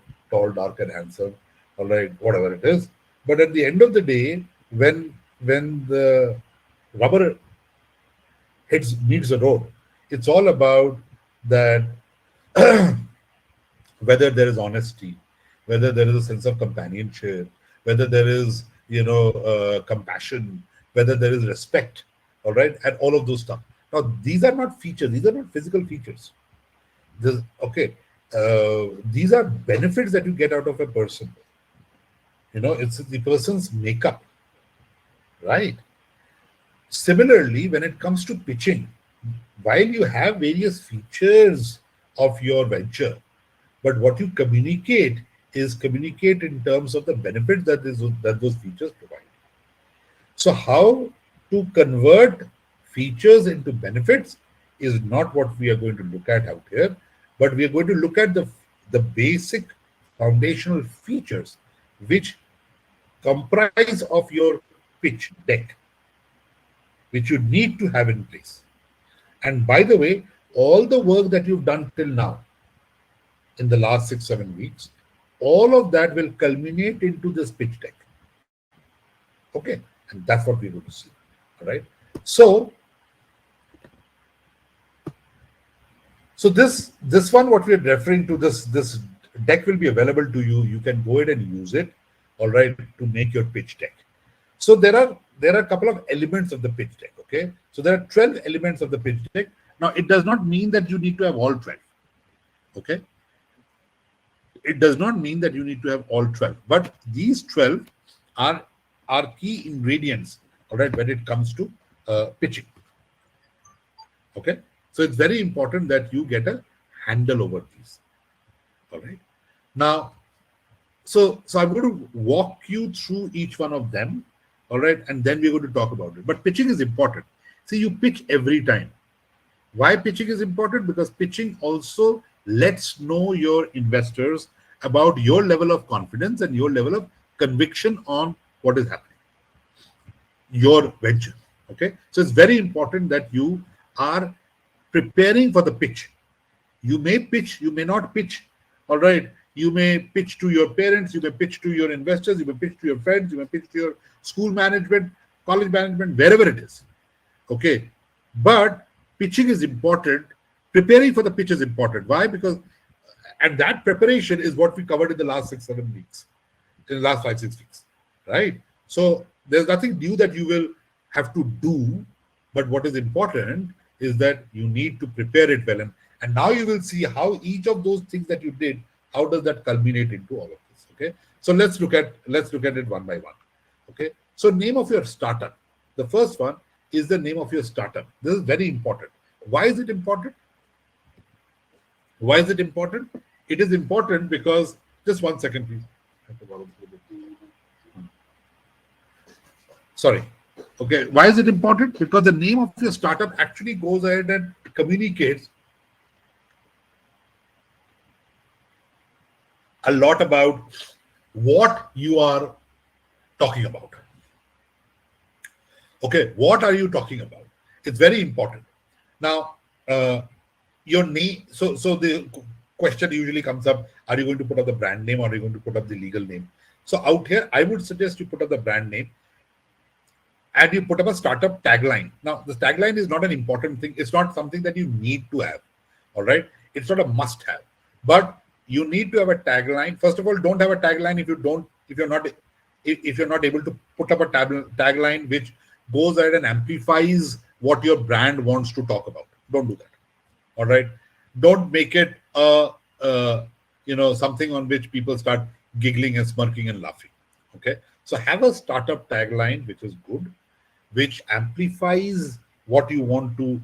dark and handsome, all right, whatever it is. But at the end of the day, when the rubber meets the road, it's all about that whether there is honesty, whether there is a sense of companionship, whether there is compassion, whether there is respect, all right, and all of those stuff. Now these are not features; these are not physical features. Okay, these are benefits that you get out of a person. It's the person's makeup, right? Similarly, when it comes to pitching, while you have various features of your venture, but what you communicate in terms of the benefits that those features provide. So how to convert features into benefits is not what we are going to look at out here, but we are going to look at the basic foundational features which comprise of your pitch deck, which you need to have in place. And by the way, all the work that you've done till now in the last 6-7 weeks, all of that will culminate into this pitch deck. Okay, and that's what we're going to see. All right. So this one, what we're referring to, this deck will be available to you. You can go ahead and use it, all right, to make your pitch deck. So there are a couple of elements of the pitch deck. Okay, so there are 12 elements of the pitch deck. Now it does not mean that you need to have all 12. Okay, it does not mean that you need to have all 12, but these 12 are key ingredients, all right, when it comes to pitching. Okay, so it's very important that you get a handle over these. All right, now so I'm going to walk you through each one of them, all right, and then we're going to talk about it. But pitching is important. See, you pitch every time. Why pitching is important? Because pitching also lets know your investors about your level of confidence and your level of conviction on what is happening, your venture. Okay, so it's very important that you are preparing for the pitch. You may pitch, you may not pitch. All right, you may pitch to your parents, you may pitch to your investors, you may pitch to your friends, you may pitch to your school management, college management, wherever it is. Okay, but pitching is important. Preparing for the pitch is important. Why? Because and that preparation is what we covered in the last 6-7 weeks, in the last 5-6 weeks, right? So there's nothing new that you will have to do, but what is important is that you need to prepare it well, and now you will see how each of those things that you did, how does that culminate into all of this. Okay, so let's look at it one by one. Okay, so name of your startup. The first one is the name of your startup. This is very important. Why is it important? Why is it important? It is important because, just 1 second, please. Sorry. Okay, why is it important? Because the name of your startup actually goes ahead and communicates a lot about what you are talking about. Okay, what are you talking about? It's very important. Now, your name. So the question usually comes up: are you going to put up the brand name, or are you going to put up the legal name? So out here, I would suggest you put up the brand name, and you put up a startup tagline. Now, the tagline is not an important thing. It's not something that you need to have. All right, it's not a must-have, but you need to have a tagline. First of all, don't have a tagline if you're not able to put up a tagline which goes ahead and amplifies what your brand wants to talk about. Don't do that. All right, don't make it something on which people start giggling and smirking and laughing. Okay, so have a startup tagline which is good, which amplifies what you want to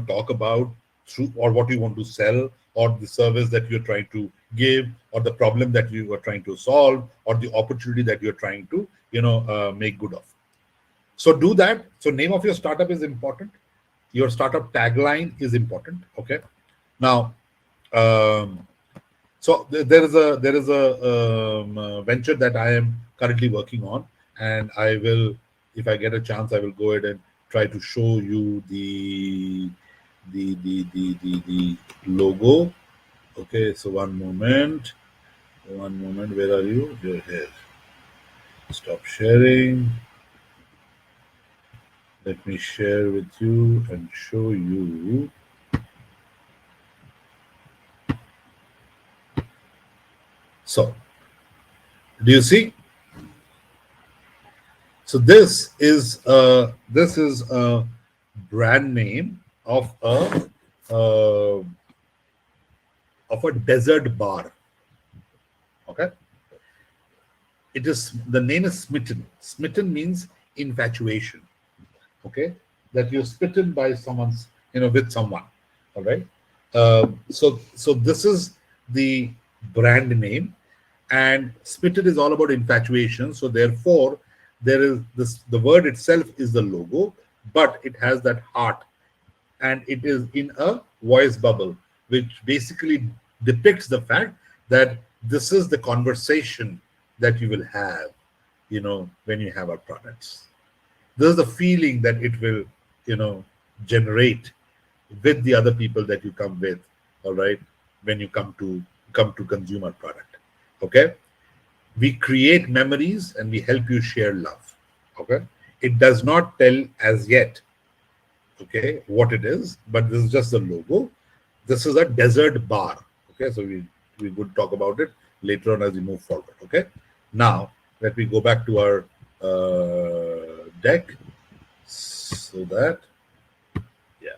talk about through, or what you want to sell, or the service that you're trying to give, or the problem that you are trying to solve, or the opportunity that you're trying to make good of. So do that. So name of your startup is important. Your startup tagline is important. Okay. Now, so there is a venture that I am currently working on, and I will, if I get a chance, I will go ahead and try to show you the logo. Okay, so one moment. Where are you? You're here. Stop sharing. Let me share with you and show you. So, do you see? So this is a brand name of a desert bar. Okay. It is, the name is Smitten. Smitten means infatuation. Okay, that you're smitten by someone's, with someone. All right. So this is the brand name, and smitten is all about infatuation. So therefore, there is this. The word itself is the logo, but it has that heart, and it is in a voice bubble, which basically depicts the fact that this is the conversation that you will have, when you have our products. This is the feeling that it will, generate with the other people that you come with. All right, when you come to consume our product. Okay, we create memories and we help you share love. Okay, it does not tell as yet, okay, what it is, but this is just the logo. This is a desert bar. Okay, so we would talk about it later on as we move forward. Okay, now let me go back to our deck, so that, yeah.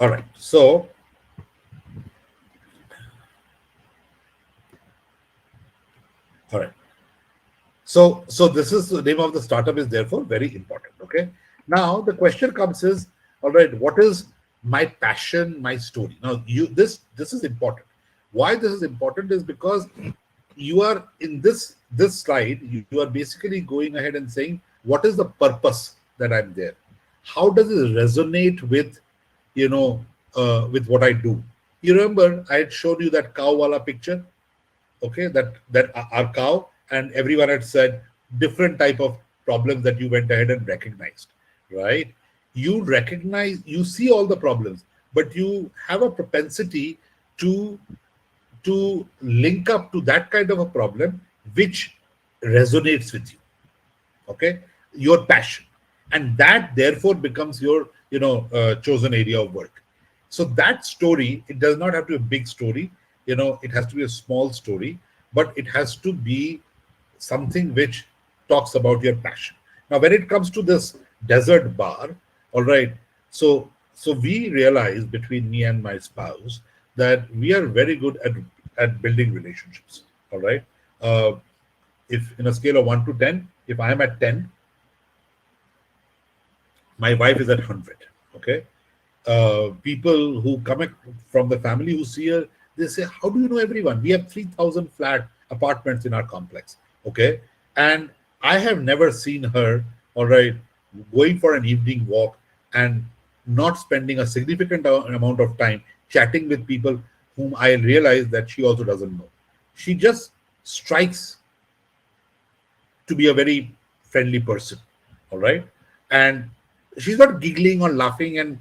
All right. So, all right. So this is the name of the startup is therefore very important. Okay. Now the question comes is, all right, what is my passion, my story? Now this is important. Why this is important is because you are in this slide, you are basically going ahead and saying, what is the purpose that I'm there? How does it resonate with, with what I do? You remember I had shown you that cow wala picture, okay, that our cow, and everyone had said different type of problems that you went ahead and recognized, right? You recognize, you see all the problems, but you have a propensity to link up to that kind of a problem which resonates with you, okay, your passion, and that therefore becomes your chosen area of work. So that story, it does not have to be a big story, it has to be a small story, but it has to be something which talks about your passion. Now when it comes to this desert bar, all right, so we realize between me and my spouse that we are very good at building relationships, all right. uh, if in a scale of 1 to 10, if I am at 10, my wife is at 100, okay. People who come from the family who see her, they say, how do you know everyone? We have 3,000 flat apartments in our complex, okay. And I have never seen her, all right, going for an evening walk and not spending a significant amount of time chatting with people whom I realize that she also doesn't know. She just strikes to be a very friendly person, all right. And she's not giggling or laughing and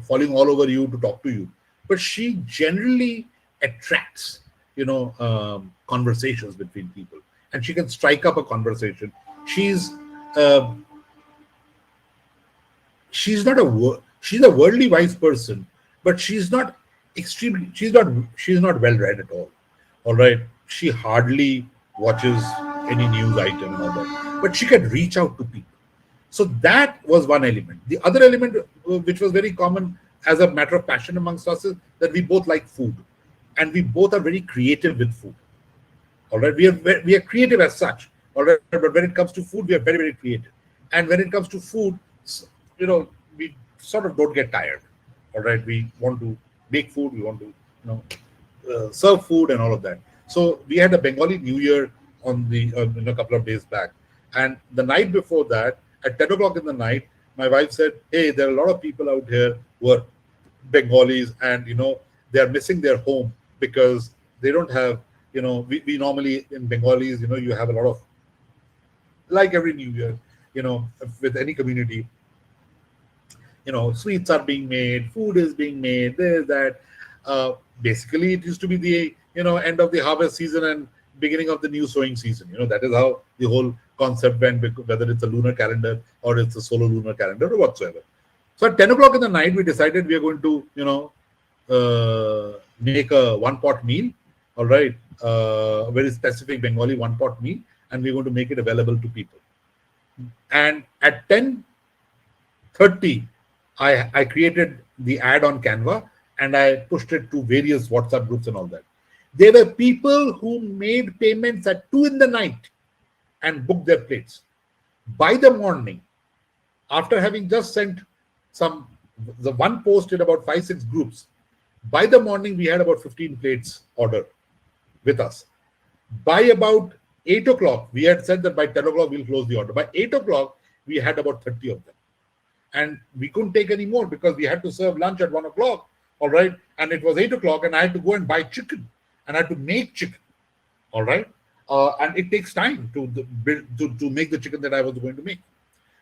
falling all over you to talk to you, but she generally attracts conversations between people, and she can strike up a conversation. Uh, she's a worldly wise person, but she's not well read at all right. She hardly watches any news item and all that, but she can reach out to people. So that was one element. The other element, which was very common as a matter of passion amongst us, is that we both like food, and we both are very creative with food. All right, we are creative as such. All right, but when it comes to food, we are very creative. And when it comes to food, we sort of don't get tired. All right, we want to make food, we want to serve food and all of that. So we had a Bengali New Year on the a couple of days back, and the night before that, at 10 o'clock in the night, my wife said, "Hey, there are a lot of people out here who are Bengalis, and they are missing their home because they don't have. We normally in Bengalis, you have a lot of, like every New Year, with any community, sweets are being made, food is being made, there's that. Basically it used to be the end of the harvest season and beginning of the new sowing season. That is how the whole concept went, whether it's a lunar calendar or it's a solar lunar calendar or whatsoever. So at 10 o'clock in the night, we decided we are going to make a one pot meal, all right, very specific Bengali one pot meal, and we're going to make it available to people. And at 10:30, I created the ad on Canva, and I pushed it to various WhatsApp groups and all that. There were people who made payments at 2 in the night and booked their plates. By the morning, after having just sent the one post in about 5-6 groups, by the morning we had about 15 plates ordered with us. By about 8 o'clock, we had said that by 10 o'clock we'll close the order. By 8 o'clock, we had about 30 of them. And we couldn't take any more because we had to serve lunch at 1 o'clock, all right? And it was 8 o'clock, and I had to go and buy chicken, and I had to make chicken, all right? And it takes time to build to make the chicken that I was going to make.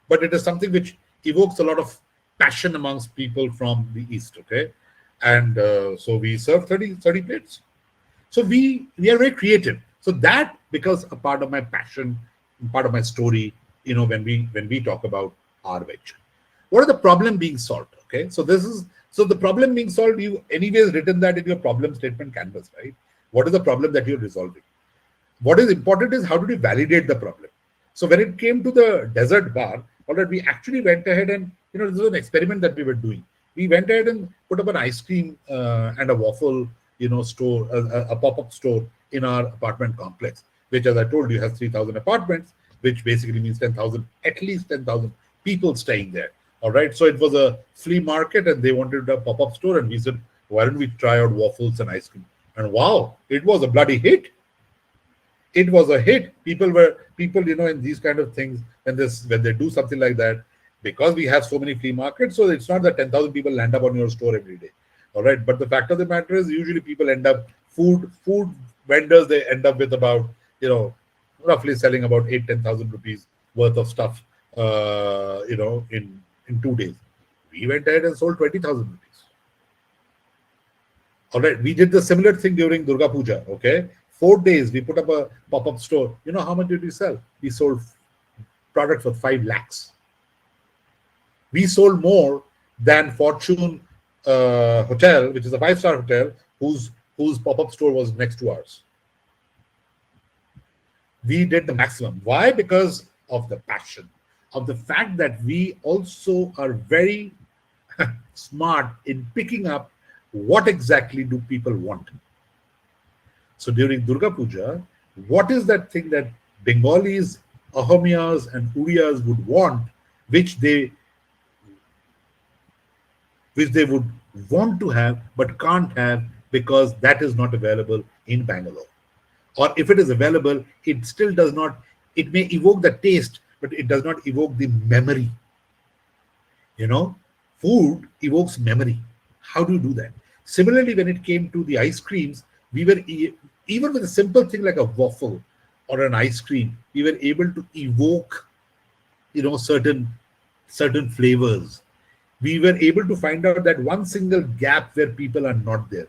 But it is something which evokes a lot of passion amongst people from the East, okay? And so we serve 30 plates. So we are very creative. So that becomes a part of my passion, part of my story, when we talk about our venture. What are the problem being solved? Okay, so the problem being solved. You anyways written that in your problem statement canvas, right? What is the problem that you're resolving? What is important is how did we validate the problem. So when it came to the desert bar, all right, we actually went ahead and, this is an experiment that we were doing. We went ahead and put up an ice cream and a waffle, store, a pop-up store in our apartment complex, which, as I told you, has 3,000 apartments, which basically means 10,000, at least 10,000 people staying there. All right. So it was a flea market and they wanted a pop-up store. And we said, why don't we try out waffles and ice cream? And wow, it was a bloody hit. It was a hit. People, in these kind of things, when they do something like that, because we have so many flea markets, so it's not that 10,000 people land up on your store every day. All right. But the fact of the matter is, usually people end up, food vendors, they end up with about, roughly selling about 8,000-10,000 rupees worth of stuff, in 2 days. We went ahead and sold 20,000 rupees. All right. We did the similar thing during Durga Puja. Okay. 4 days, we put up a pop-up store. You know how much did we sell? We sold products for 5 lakhs. We sold more than Fortune Hotel, which is a 5-star hotel, whose pop-up store was next to ours. We did the maximum. Why? Because of the passion, of the fact that we also are very smart in picking up what exactly do people want. So during Durga Puja, what is that thing that Bengalis, Ahomiyas, and Uriyas would want, which they would want to have but can't have because that is not available in Bangalore? Or if it is available, it still does not, it may evoke the taste, but it does not evoke the memory. Food evokes memory. How do you do that? Similarly, when it came to the ice creams, we were, even with a simple thing like a waffle or an ice cream, we were able to evoke, certain flavors. We were able to find out that one single gap where people are not there.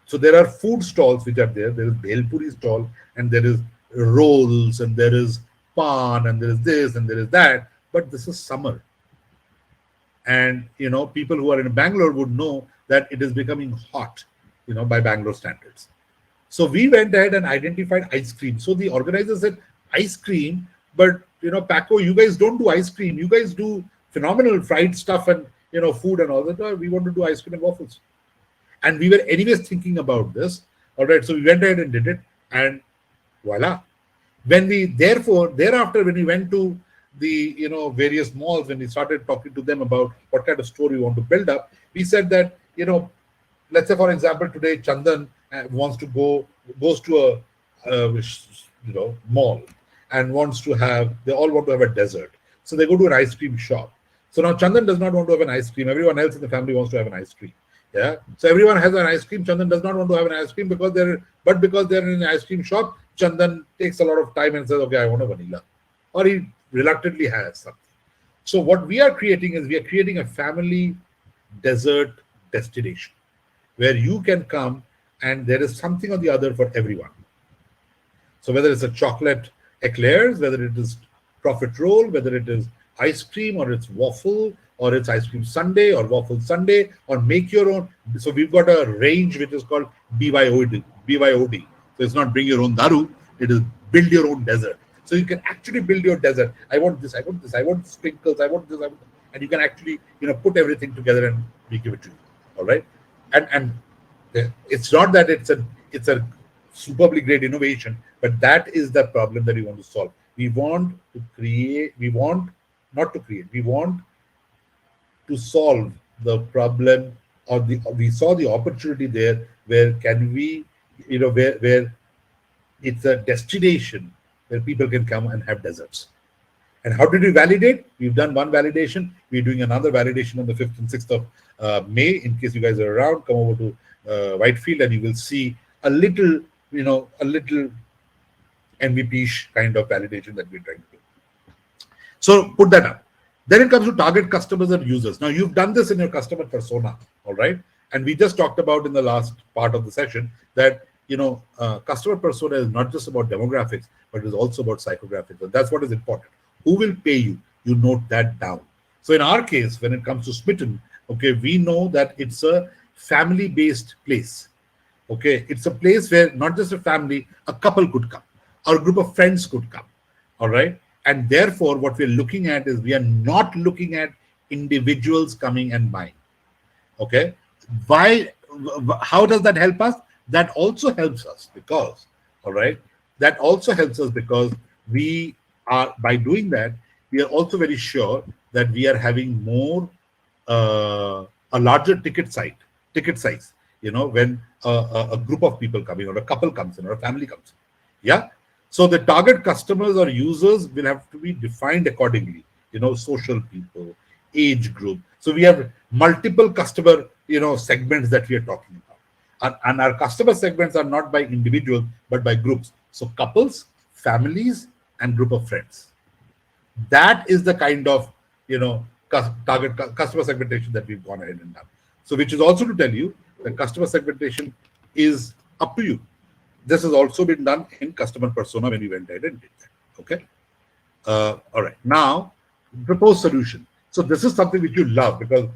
So there are food stalls which are there. There is Bhel Puri stall, and there is rolls, and there is pan, and there is this, and there is that. But this is summer. And, people who are in Bangalore would know that it is becoming hot, by Bangalore standards. So we went ahead and identified ice cream. So the organizer said, ice cream, but, Paco, you guys don't do ice cream. You guys do phenomenal fried stuff and, food and all that. We want to do ice cream and waffles. And we were anyways thinking about this. All right. So we went ahead and did it. And voila. Thereafter, when we went to the, various malls, when we started talking to them about what kind of store we want to build up, we said that, let's say, for example, today Chandan goes to a mall and they all want to have a dessert. So they go to an ice cream shop. So now Chandan does not want to have an ice cream. Everyone else in the family wants to have an ice cream. Yeah. So everyone has an ice cream. Chandan does not want to have an ice cream because they're in an ice cream shop. Chandan takes a lot of time and says, okay, I want a vanilla. Or he reluctantly has something. So what we are creating a family dessert destination where you can come and there is something or the other for everyone. So whether it's a chocolate eclairs, whether it is profit roll, whether it is ice cream or it's waffle or it's ice cream sundae or waffle sundae or make your own. So we've got a range which is called BYOD. So it's not bring your own daru, it is build your own dessert. So you can actually build your dessert. I want this, I want sprinkles, I want this, and you can actually, put everything together and we give it to you. All right. And it's not that it's a superbly great innovation, but that is the problem that we want to solve. We want to solve the problem, or we saw the opportunity there where can we, where it's a destination where people can come and have desserts. And how did we validate? We've done one validation. We're doing another validation on the 5th and 6th of May. In case you guys are around, come over to Whitefield and you will see a little MVP-ish kind of validation that we're trying to do. So put that up. Then it comes to target customers and users. Now you've done this in your customer persona, all right? And we just talked about in the last part of the session that customer persona is not just about demographics, but it is also about psychographics. And that's what is important. Who will pay you? You note that down. So in our case, when it comes to Smitten, okay, we know that it's a family-based place. Okay, it's a place where not just a family, a couple could come. or a group of friends could come. All right. And therefore, what we're looking at is we are not looking at individuals coming and buying. Okay. Why? How does that help us? That also helps us because, all right, that also helps us because we are, by doing that, we are also very sure that we are having more, a larger ticket size, when a group of people coming or a couple comes in or a family comes in. Yeah. So the target customers or users will have to be defined accordingly, social people, age group. So we have multiple customer, segments that we are talking about. And our customer segments are not by individuals, but by groups. So couples, families, and group of friends. That is the kind of, target customer segmentation that we've gone ahead and done. So which is also to tell you that customer segmentation is up to you. This has also been done in customer persona when we went ahead and did that. Okay. All right. Now, proposed solution. So this is something which you love because,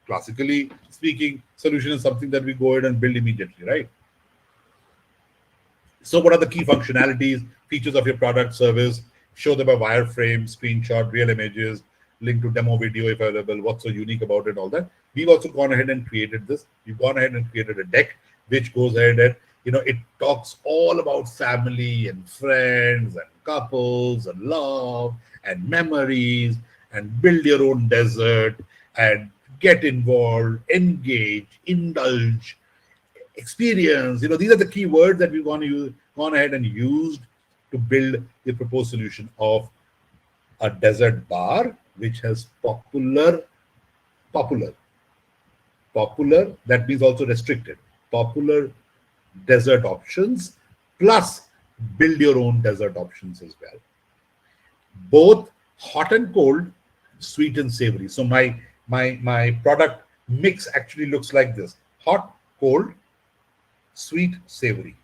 classically speaking, solution is something that we go ahead and build immediately, right? So what are the key functionalities, features of your product, service? Show them a wireframe, screenshot, real images, link to demo video if available, what's so unique about it, all that. We've also gone ahead and created this. We've gone ahead and created a deck which goes ahead and, it talks all about family and friends and couples and love and memories and build your own desert and get involved, engage, indulge, experience. These are the key words that we've gone ahead and used to build the proposed solution of a desert bar, which has popular, that means also restricted, popular desert options, plus build your own desert options as well. Both hot and cold, sweet and savory. So my product mix actually looks like this: hot, cold, sweet, savory.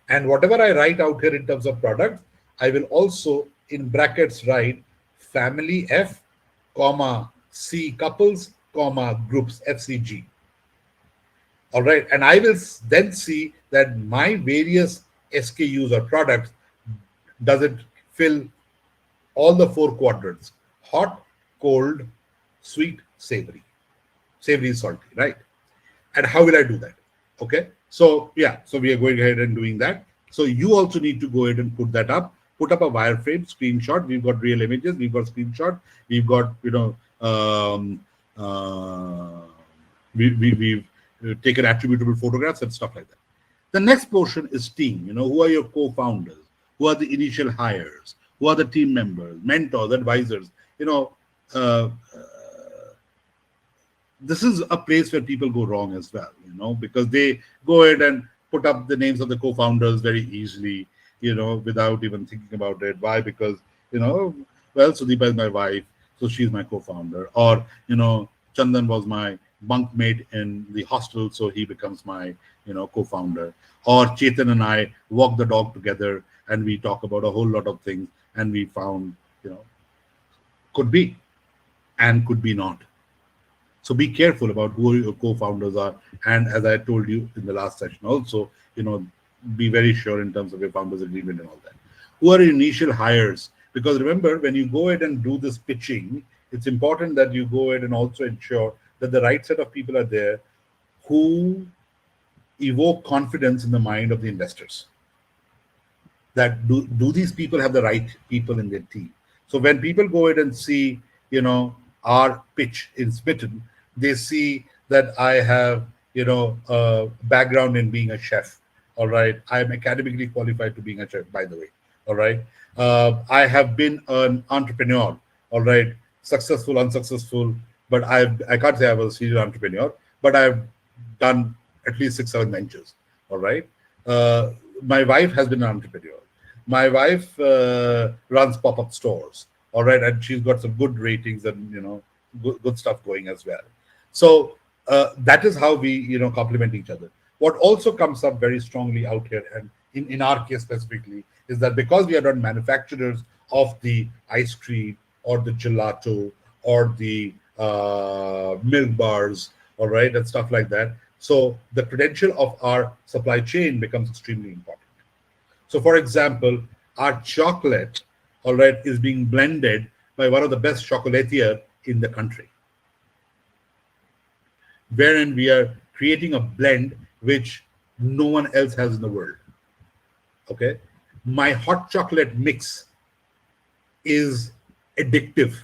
And whatever I write out here in terms of products, I will also in brackets write family F, comma C couples, comma groups FCG. All right. And I will then see that my various SKUs or products doesn't fill all the four quadrants: hot, cold, sweet, savory. Savory is salty, right? And how will I do that? Okay. So yeah, so we are going ahead and doing that. So you also need to go ahead and put that up. Put up a wireframe screenshot. We've got real images. We've got screenshot. We've got we've taken attributable photographs and stuff like that. The next portion is team. Who are your co-founders? Who are the initial hires? Who are the team members, mentors, advisors? This is a place where people go wrong as well, because they go ahead and put up the names of the co-founders very easily, without even thinking about it. Why? Because, well, Sudeepa is my wife, so she's my co-founder. Or, Chandan was my bunkmate in the hostel, so he becomes my, co-founder. Or Chetan and I walk the dog together and we talk about a whole lot of things and we found, could be and could be not. So be careful about who your co-founders are. And as I told you in the last session also, be very sure in terms of your founders agreement and all that. Who are your initial hires? Because remember, when you go ahead and do this pitching, it's important that you go ahead and also ensure that the right set of people are there who evoke confidence in the mind of the investors. That do these people have the right people in their team? So when people go ahead and see, our pitch in Smitten, they see that I have, a background in being a chef. All right. I am academically qualified to being a chef, by the way. All right. I have been an entrepreneur. All right. Successful, unsuccessful, but I can't say I was a serial entrepreneur, but I've done at least 6-7 ventures. All right. My wife has been an entrepreneur. My wife runs pop-up stores. All right. And she's got some good ratings and, good stuff going as well. So that is how we, complement each other. What also comes up very strongly out here, and in our case specifically, is that because we are not manufacturers of the ice cream or the gelato or the milk bars, all right, and stuff like that. So the credential of our supply chain becomes extremely important. So for example, our chocolate, all right, is being blended by one of the best chocolatier in the country, wherein we are creating a blend which no one else has in the world. Okay. My hot chocolate mix is addictive.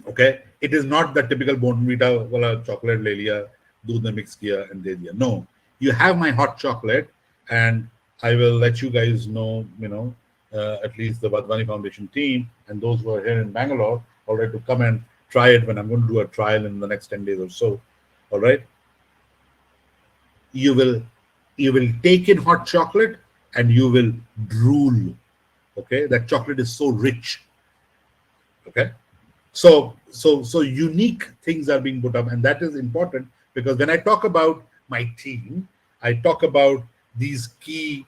Okay. It is not the typical Bonvita wala chocolate le liya, doodh mein mix kiya and de diya. No. You have my hot chocolate, and I will let you guys know, at least the Vadvani Foundation team and those who are here in Bangalore, all right, to come and try it when I'm going to do a trial in the next 10 days or so. All right. You will take in hot chocolate and you will drool. Okay. That chocolate is so rich. Okay. So unique things are being put up, and that is important, because when I talk about my team, I talk about these key,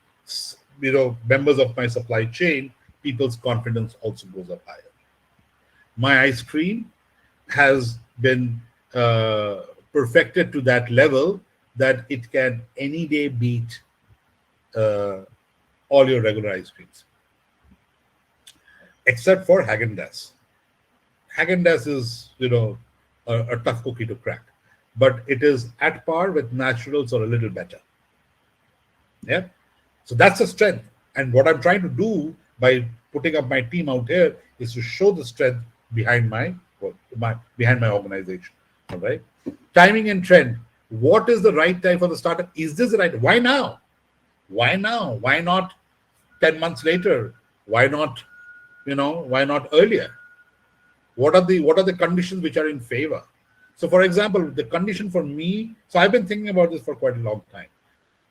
members of my supply chain. People's confidence also goes up higher. My ice cream has been perfected to that level that it can any day beat all your regular ice creams, except for Haagen-Dazs. Haagen-Dazs is, a tough cookie to crack, but it is at par with naturals or a little better. Yeah. So that's a strength. And what I'm trying to do by putting up my team out here is to show the strength behind my organization. All right. Timing and trend. What is the right time for the startup? Is this the right? Why now? Why now? Why not 10 months later? Why not, why not earlier? What are the conditions which are in favor? So, for example, the condition for me, so I've been thinking about this for quite a long time,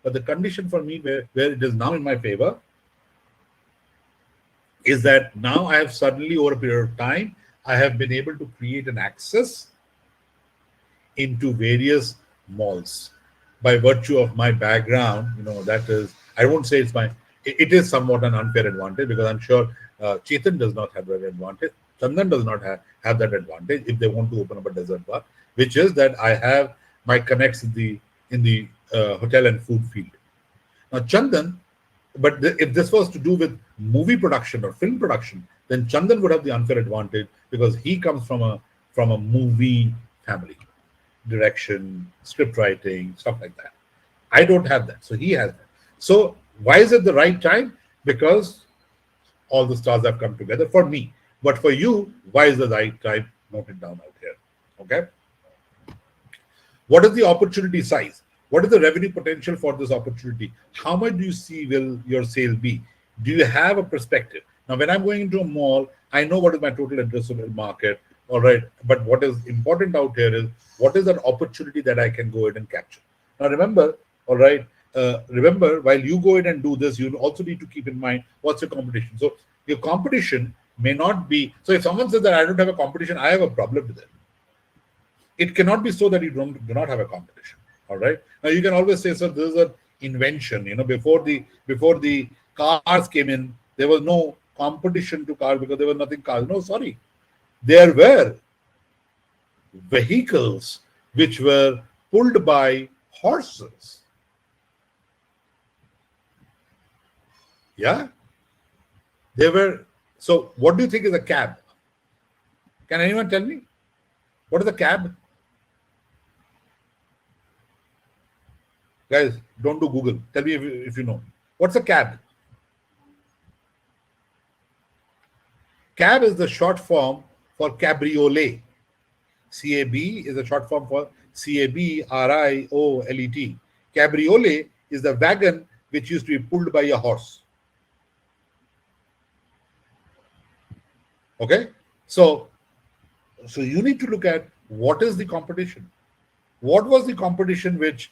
but the condition for me where it is now in my favor is that now I have suddenly, over a period of time, I have been able to create an access into various malls by virtue of my background. That is, I won't say it is somewhat an unfair advantage, because I'm sure Chetan does not have that advantage. Chandan does not have that advantage if they want to open up a dessert bar, which is that I have my connects in the hotel and food field. Now Chandan, but if this was to do with movie production or film production, then Chandan would have the unfair advantage, because he comes from a movie family, direction, script writing, stuff like that. I don't have that, so he has that. So why is it the right time? Because all the stars have come together for me. But for you, why is the right time? Note it down out here. Okay. What is the opportunity size? What is the revenue potential for this opportunity? How much do you see will your sale be? Do you have a perspective? Now, when I'm going into a mall, I know what is my total addressable market. All right. But what is important out here is what is that opportunity that I can go ahead and capture? Now, remember, all right. Remember, while you go in and do this, you also need to keep in mind what's your competition. So your competition may not be, so if someone says that I don't have a competition, I have a problem with it. It cannot be so that you do not have a competition. All right. Now you can always say, so this is an invention. Before the cars came in, there was no competition to cars because there was nothing cars. No, sorry. There were vehicles which were pulled by horses. Yeah. They were. So what do you think is a cab? Can anyone tell me? What is a cab? Guys, don't do Google. Tell me if you know. What's a cab? Cab is the short form for cabriolet. CAB is the short form for CABRIOLET. Cabriolet is the wagon which used to be pulled by a horse. Okay, so you need to look at what is the competition. What was the competition which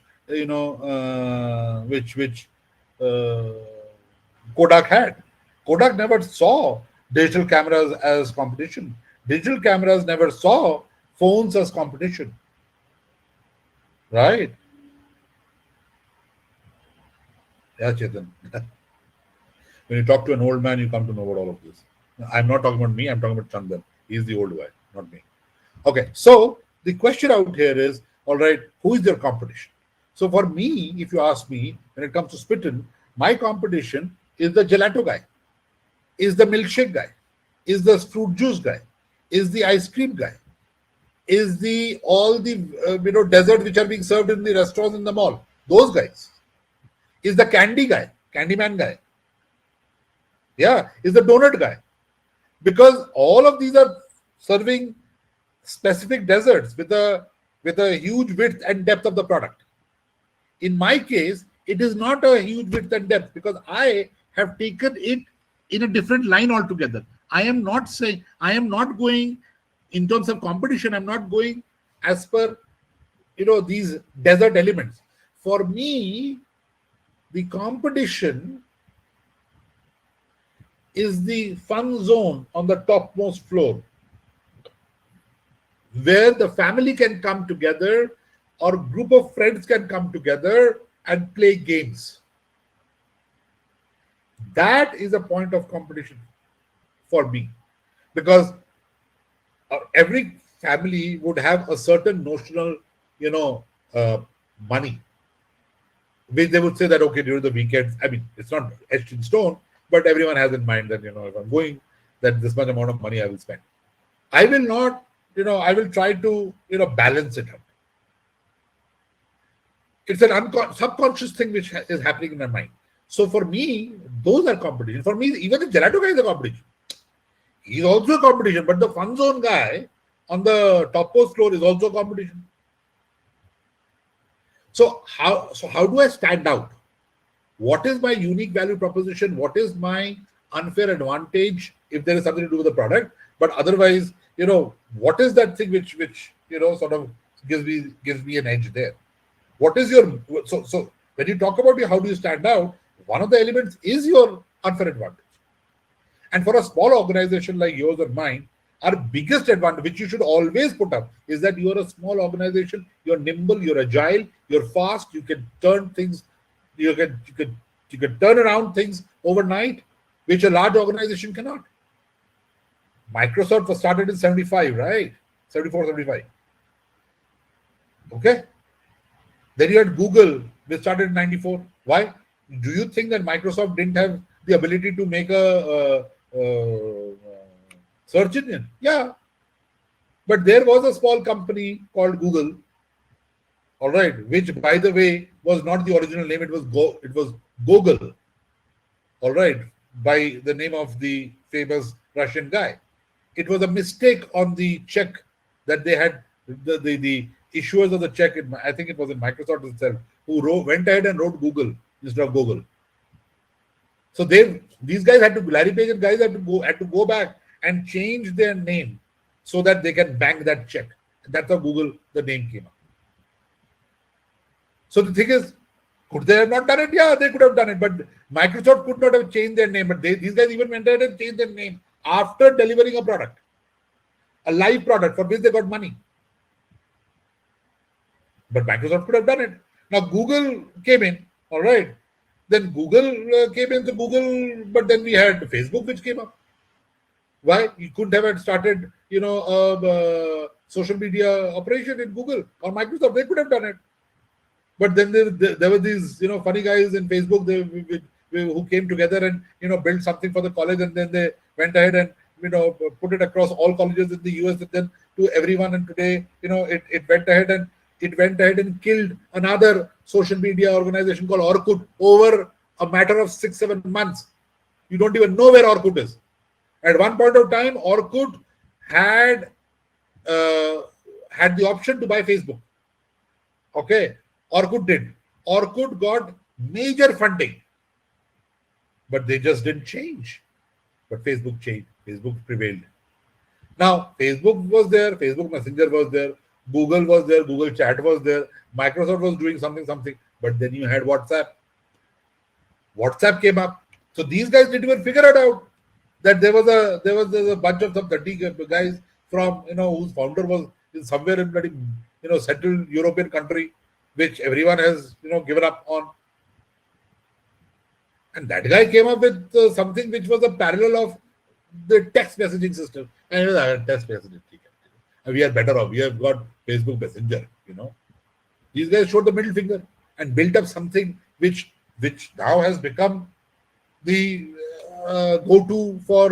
Kodak had? Kodak never saw digital cameras as competition. Digital cameras never saw phones as competition. Right? Yeah, Chetan. When you talk to an old man, you come to know about all of this. I'm not talking about me, I'm talking about Chandan. He's the old guy, not me. Okay, so the question out here is, All right, who is your competition? So for me, if you ask me, when it comes to Spitten, my competition is the gelato guy, is the milkshake guy, is the fruit juice guy, is the ice cream guy, is the all the desserts which are being served in the restaurants in the mall. Those guys. Is the candy guy, Candyman guy. Yeah, is the donut guy. Because all of these are serving specific desserts with a huge width and depth of the product. In my case, it is not a huge width and depth because I have taken it in a different line altogether. I am not saying I am not going in terms of competition. I'm not going as per these desert elements. For me, the competition is the fun zone on the topmost floor where the family can come together or group of friends can come together and play games. That is a point of competition for me because every family would have a certain notional, money, which they would say that, okay, during the weekends, I mean, it's not etched in stone, but everyone has in mind that, if I'm going, that this much amount of money I will spend. I will not, I will try to, balance it out. It's an subconscious thing which is happening in my mind. So for me, those are competition. For me, even the gelato guy is a competition. He's also a competition, but the fun zone guy on the topmost floor is also a competition. So how do I stand out? What is my unique value proposition? What is my unfair advantage if there is something to do with the product? But otherwise, what is that thing which sort of gives me an edge there? What is your so when you talk about how do you stand out? One of the elements is your unfair advantage. And for a small organization like yours or mine, our biggest advantage, which you should always put up, is that you are a small organization. You're nimble, you're agile, you're fast. You can turn things, you can turn around things overnight, which a large organization cannot. Microsoft was started in 75, right? 74, 75. Okay. Then you had Google, they started in 94. Why? Do you think that Microsoft didn't have the ability to make a search engine? Yeah. But there was a small company called Google, all right, which, by the way, was not the original name. It was Google, all right, by the name of the famous Russian guy. It was a mistake on the check that they had, the issuers of the check, I think it was in Microsoft itself, who went ahead and wrote Google instead of Google. So these guys had to, Larry Page and guys had to go back and change their name so that they can bank that check. That's how Google, the name came up. So the thing is, could they have not done it? Yeah, they could have done it. But Microsoft could not have changed their name. But these guys even went ahead and changed their name after delivering a product, a live product for which they got money. But Microsoft could have done it. Now Google came in, all right. Then Google came into Google, but then we had Facebook which came up. Why? You couldn't have started, social media operation in Google or Microsoft. They could have done it. But then there were these, funny guys in Facebook who came together and, built something for the college, and then they went ahead and, put it across all colleges in the US and then to everyone. And today, it went ahead and killed another social media organization called Orkut over a matter of 6-7 months. You don't even know where Orkut is. At one point of time, Orkut had the option to buy Facebook. Okay, Orkut did. Orkut got major funding, but they just didn't change. But Facebook changed. Facebook prevailed. Now, Facebook was there. Facebook Messenger was there. Google was there. Google Chat was there. Microsoft was doing something. But then you had WhatsApp. WhatsApp came up. So these guys didn't even figure it out that there was a bunch of some 30 guys from whose founder was somewhere in bloody Central European country, which everyone has given up on. And that guy came up with something which was a parallel of the text messaging system. And text messaging, we are better off. We have got Facebook Messenger. These guys showed the middle finger and built up something which now has become the go-to for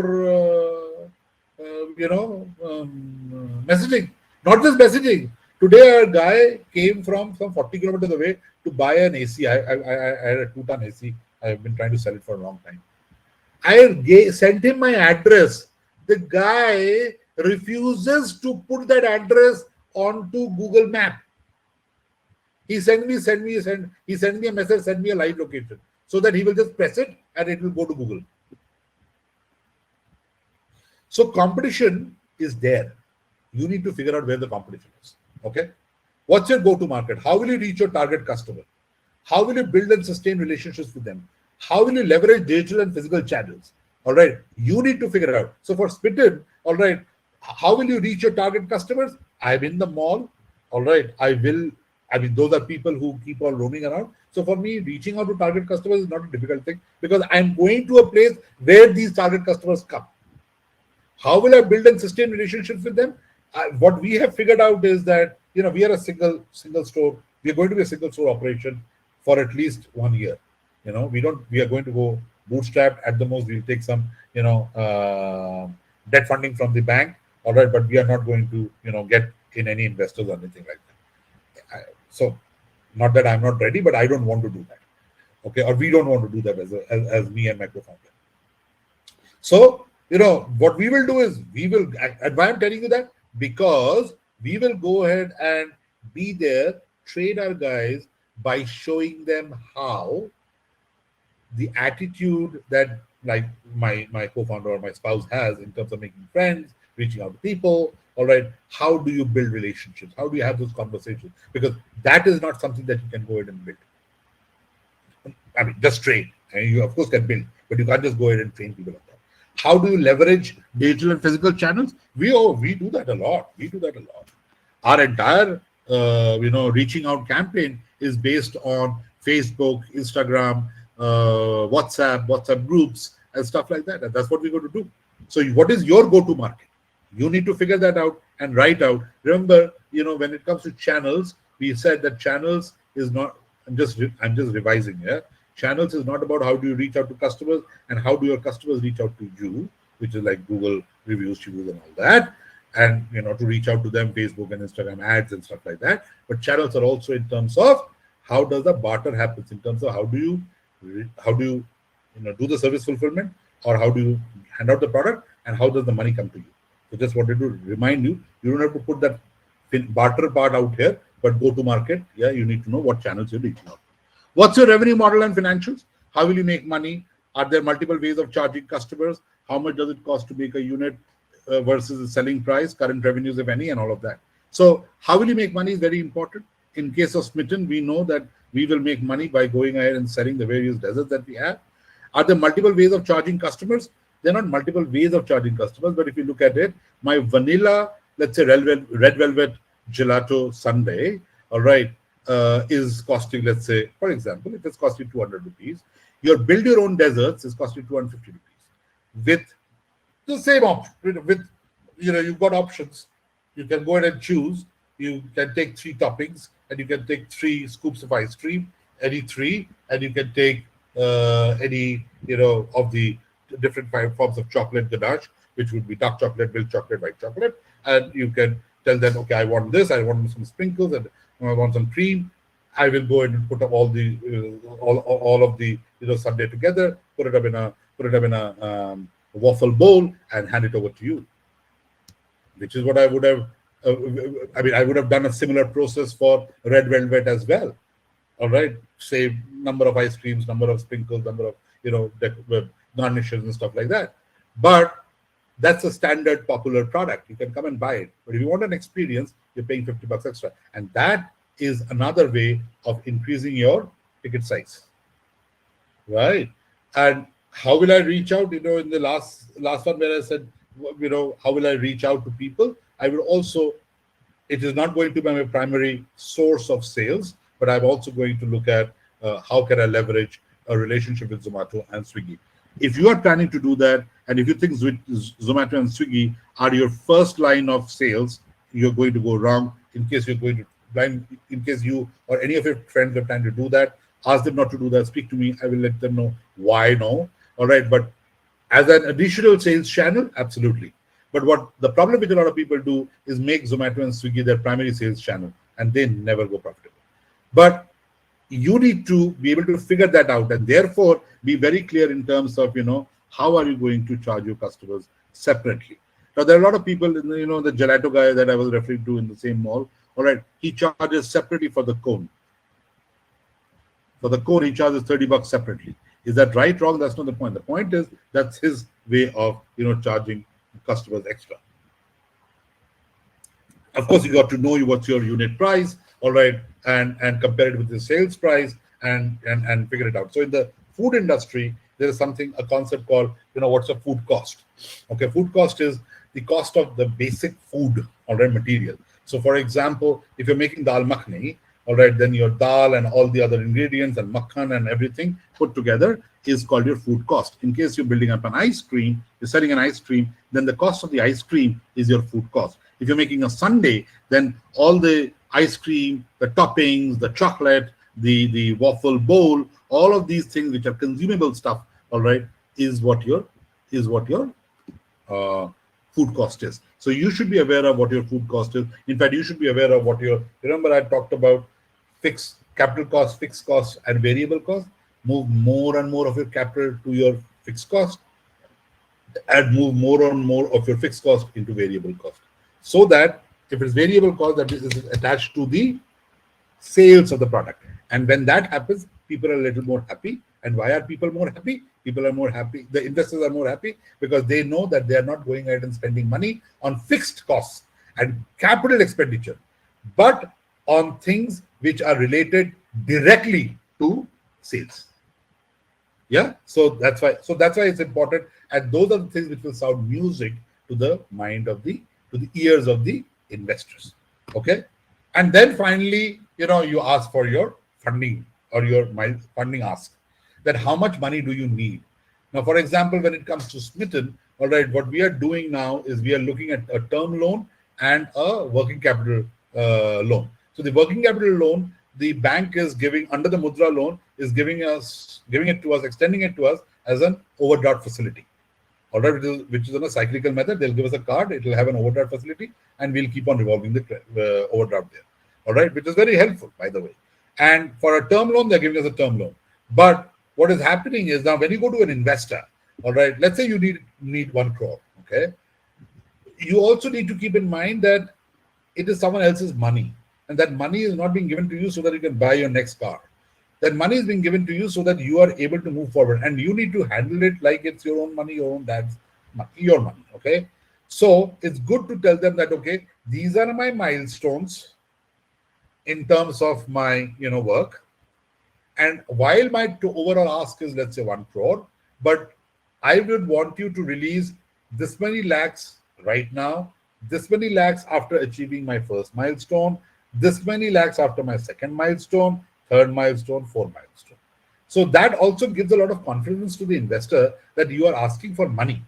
messaging. Not just messaging. Today, a guy came from some 40 kilometers away to buy an AC. I had a 2-ton AC. I've been trying to sell it for a long time. Sent him my address. The guy refuses to put that address onto Google Map. He sent me a message, send me a live location, so that he will just press it and it will go to Google. So competition is there. You need to figure out where the competition is. Okay. What's your go-to market? How will you reach your target customer? How will you build and sustain relationships with them? How will you leverage digital and physical channels? All right. You need to figure out. So for Spitten, all right, how will you reach your target customers? I'm in the mall. All right. Those are people who keep on roaming around. So for me, reaching out to target customers is not a difficult thing because I'm going to a place where these target customers come. How will I build and sustain relationships with them? What we have figured out is that we are a single store. We are going to be a single store operation for at least 1 year. We are going to go bootstrapped. At the most, we'll take some debt funding from the bank. All right, but we are not going to get in any investors or anything like that. So, not that I'm not ready, but I don't want to do that. Okay, or we don't want to do that as me and my co-founder. So, what we will do is why I'm telling you that? Because we will go ahead and be there, train our guys by showing them how the attitude that like my co-founder or my spouse has in terms of making friends, reaching out to people. All right, how do you build relationships? How do you have those conversations? Because that is not something that you can go ahead and build. I mean, just train. And you of course can build, but you can't just go ahead and train people on that. How do you leverage digital and physical channels? We do that a lot. Our entire reaching out campaign is based on Facebook, Instagram, WhatsApp groups, and stuff like that. And that's what we're going to do. So what is your go-to market? You need to figure that out and write out. Remember, when it comes to channels, we said that channels is not, I'm just revising here. Channels is not about how do you reach out to customers and how do your customers reach out to you, which is like Google reviews and all that. And, to reach out to them, Facebook and Instagram ads and stuff like that. But channels are also in terms of how does the barter happens, in terms of how do you do the service fulfillment, or how do you hand out the product, and how does the money come to you. So just wanted to remind you, you don't have to put that barter part out here, but go to market. Yeah, you need to know what channels you're reaching out. What's your revenue model and financials? How will you make money? Are there multiple ways of charging customers? How much does it cost to make a unit versus the selling price, current revenues, if any, and all of that. So how will you make money is very important. In case of Smitten, we know that we will make money by going ahead and selling the various deserts that we have. Are there multiple ways of charging customers? There are not multiple ways of charging customers, but if you look at it, my vanilla, let's say red velvet gelato sundae, all right, is costing, let's say, for example, if it's costing 200 rupees, your build your own desserts is costing 250 rupees. With the same option, you've got options. You can go ahead and choose. You can take 3 toppings, and you can take 3 scoops of ice cream, any 3, and you can take any of the different 5 forms of chocolate ganache, which would be dark chocolate, milk chocolate, white chocolate, and you can tell them, okay, I want this, I want some sprinkles, and I want some cream. I will go ahead and put up all of the sundae together, put it up in a waffle bowl, and hand it over to you. Which is what I would have. I would have done a similar process for red velvet as well. All right, say number of ice creams, number of sprinkles, number of garnishes and stuff like that. But that's a standard popular product. You can come and buy it. But if you want an experience, you're paying $50 extra, and that is another way of increasing your ticket size, right? And how will I reach out? In the last one where I said, how will I reach out to people? I will also, it is not going to be my primary source of sales, but I'm also going to look at how can I leverage a relationship with Zomato and Swiggy. If you are planning to do that, and if you think Zomato and Swiggy are your first line of sales, you're going to go wrong. In case you're going to blind, in case you or any of your friends have time to do that, ask them not to do that. Speak to me. I will let them know why no. All right. But as an additional sales channel, absolutely. But what the problem which a lot of people do is make Zomato and Swiggy their primary sales channel, and they never go profitable. But you need to be able to figure that out, and therefore be very clear in terms of how are you going to charge your customers separately. Now there are a lot of people, the gelato guy that I was referring to in the same mall. All right, he charges separately for the cone. For the cone, he charges $30 separately. Is that right? Wrong? That's not the point. The point is that's his way of charging customers extra. Of course, you got to know what's your unit price, all right, and compare it with the sales price and figure it out. So in the food industry, there is a concept called, what's a food cost? Okay, food cost is the cost of the basic food, all right, material. So for example, if you're making dal makhani, all right, then your dal and all the other ingredients and makhan and everything put together is called your food cost. In case you're building up an ice cream, you're selling an ice cream, then the cost of the ice cream is your food cost. If you're making a sundae, then all the ice cream, the toppings, the chocolate, the waffle bowl, all of these things which are consumable stuff, all right, is what your food cost is. So you should be aware of what your food cost is. In fact, you should be aware of what remember I talked about fixed capital cost, fixed cost, and variable cost. Move more and more of your capital to your fixed cost, and move more and more of your fixed cost into variable cost. So that if it's variable cost, that is attached to the sales of the product. And when that happens, people are a little more happy. And why are people more happy? People are more happy. The investors are more happy because they know that they are not going ahead and spending money on fixed costs and capital expenditure, but on things which are related directly to sales. Yeah. So that's why it's important. And those are the things which will sound music to the mind of to the ears of the investors. Okay. And then finally, you ask for your funding or your funding ask, that how much money do you need? Now, for example, when it comes to Smitten, all right, what we are doing now is we are looking at a term loan and a working capital loan. So the working capital loan, the bank is giving under the Mudra loan, is giving it to us, extending it to us as an overdraft facility. All right, which is on a cyclical method. They'll give us a card, it will have an overdraft facility, and we'll keep on revolving the overdraft there. All right, which is very helpful, by the way. And for a term loan, they're giving us a term loan. But what is happening is now when you go to an investor, all right, let's say you need 1 crore, okay? You also need to keep in mind that it is someone else's money, and that money is not being given to you so that you can buy your next car. That money is being given to you so that you are able to move forward, and you need to handle it like it's your own money, your own dad's money, your money, okay? So it's good to tell them that, okay, these are my milestones in terms of my work, and while my overall ask is, let's say, 1 crore, but I would want you to release this many lakhs right now, this many lakhs after achieving my first milestone, this many lakhs after my second milestone, third milestone, fourth milestone. So that also gives a lot of confidence to the investor that you are asking for money,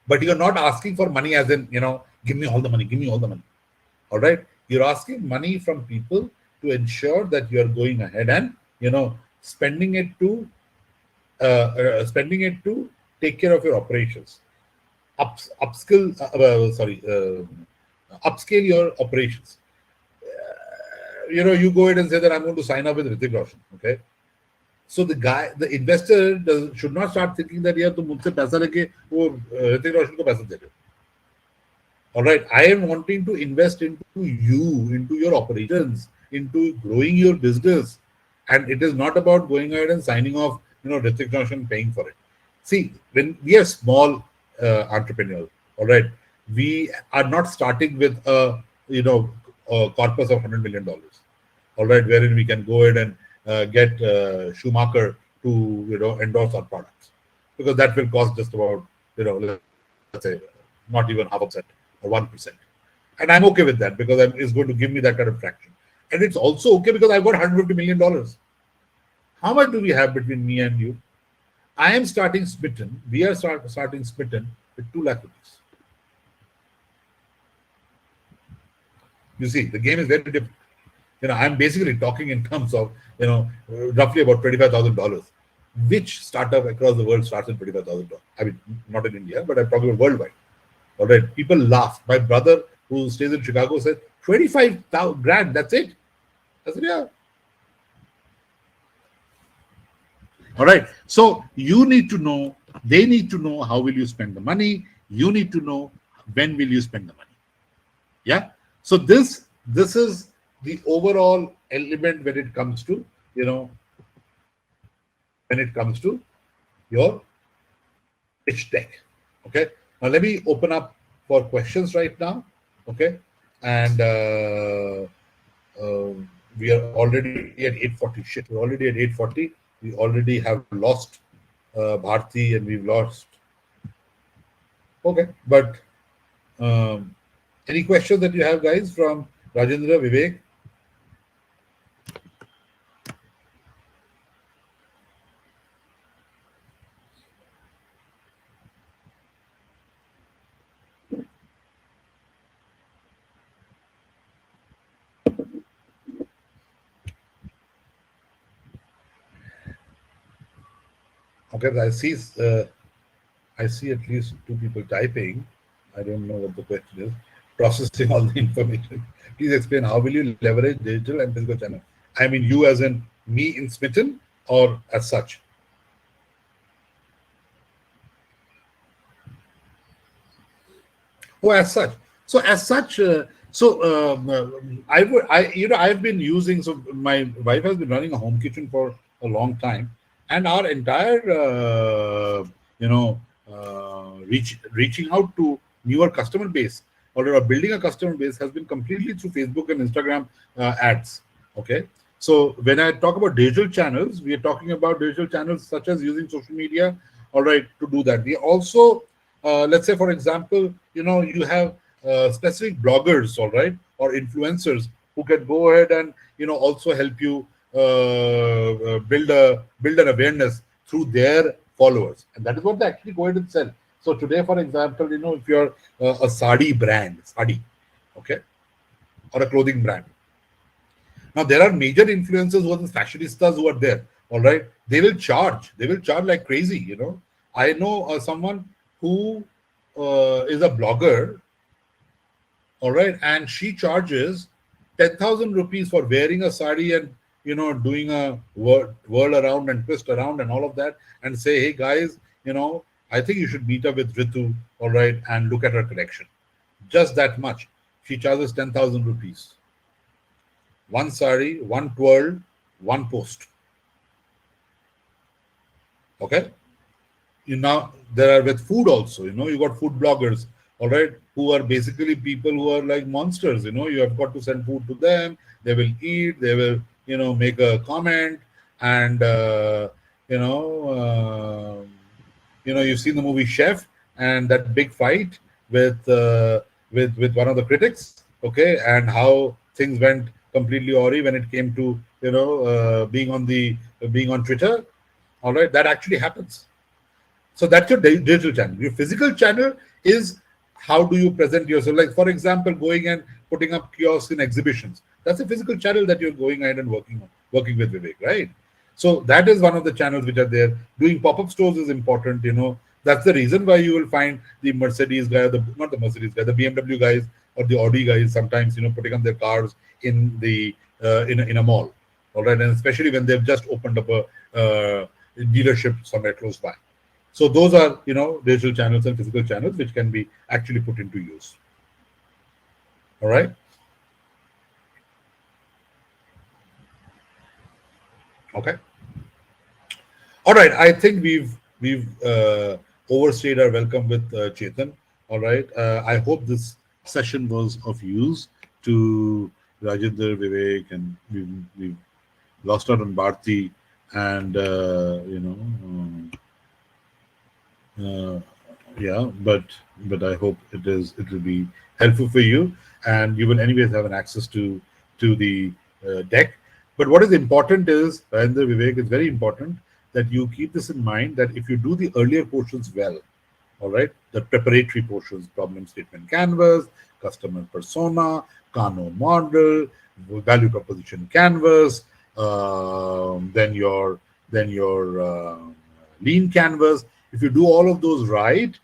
but you're not asking for money as in, give me all the money, give me all the money. All right. You're asking money from people to ensure that you're going ahead and, spending it to take care of your operations, upscale your operations. You go ahead and say that I'm going to sign up with Hrithik Roshan. Okay. So the investor should not start thinking that यार तुम मुझसे पैसा लेके वो ऋतिक रोशन को पैसा दे रहे हो. All right, I am wanting to invest into you, into your operations, into growing your business, and it is not about going ahead and signing off, Hrithik Roshan paying for it. See, when we are small entrepreneurs, all right, we are not starting with a corpus of $100 million, all right, wherein we can go ahead and get Schumacher to endorse our products, because that will cost just about let's say not even 0.5% or 1%, and I'm okay with that because it's going to give me that kind of traction, and it's also okay because I've got $150 million. How much do we have between me and you? I am starting Smitten. We are starting Smitten with 2 lakh rupees. You see, the game is very different. I'm basically talking in terms of, roughly about $25,000. Which startup across the world starts at $25,000? I mean, not in India, but I'm talking about worldwide. All right. People laugh. My brother, who stays in Chicago, said 25,000 grand. That's it. I said, yeah. All right. So you need to know, they need to know how will you spend the money. You need to know when will you spend the money. Yeah. So this is the overall element when it comes to, when it comes to your pitch deck. Okay. Now let me open up for questions right now. Okay. And we are already at 8:40. Shit, we're already at 8:40. We already have lost Bharti and we've lost. Okay. But any questions that you have, guys, from Rajendra, Vivek? Okay, I see at least two people typing. I don't know what the question is. Processing all the information. Please explain how will you leverage digital and physical channel? I mean, you as in me in Smitten or as such? Oh, as such. So as such, I've been using. So my wife has been running a home kitchen for a long time, and our entire, reaching out to newer customer base or building a customer base has been completely through Facebook and Instagram ads. Okay. So when I talk about digital channels, we are talking about digital channels such as using social media, all right, to do that. We also, let's say, for example, you have specific bloggers, all right, or influencers who can go ahead and also help you build an awareness through their followers, and that is what they actually go ahead and sell. So today, for example, if you're a sari brand, okay, or a clothing brand. Now there are major influencers who are the fashionistas who are there. All right, they will charge. They will charge like crazy. I know someone who is a blogger. All right, and she charges 10,000 rupees for wearing a sari and doing a whirl around and twist around and all of that, and say, hey guys, I think you should meet up with Ritu, all right, and look at her collection. Just that much. She charges 10,000 rupees. One sari, one twirl, one post. Okay. Now there are with food also. You got food bloggers, all right, who are basically people who are like monsters. You have got to send food to them. They will eat. They will make a comment, and you've seen the movie Chef and that big fight with one of the critics, okay, and how things went completely awry when it came to being on Twitter. All right, that actually happens. So that's your digital channel. Your physical channel is how do you present yourself. Like, for example, going and putting up kiosks in exhibitions. That's a physical channel that you're going ahead and working with Vivek, right? So that is one of the channels which are there. Doing pop-up stores is important. That's the reason why you will find the Mercedes guy, not the Mercedes guy, the BMW guys or the Audi guys sometimes putting up their cars in the in a mall. All right, and especially when they've just opened up a dealership somewhere close by. So those are, digital channels and physical channels which can be actually put into use. All right. Okay. All right. I think we've overstayed our welcome with Chetan. All right. I hope this session was of use to Rajendra, Vivek, and we've lost out on Bharti, and yeah, but I hope it will be helpful for you, and you will anyways have an access to the deck. But what is important is, Rajendra, Vivek, it's very important that you keep this in mind, that if you do the earlier portions well, all right, the preparatory portions: problem statement canvas, customer persona, Kano model, value proposition canvas, then your lean canvas. If you do all of those right,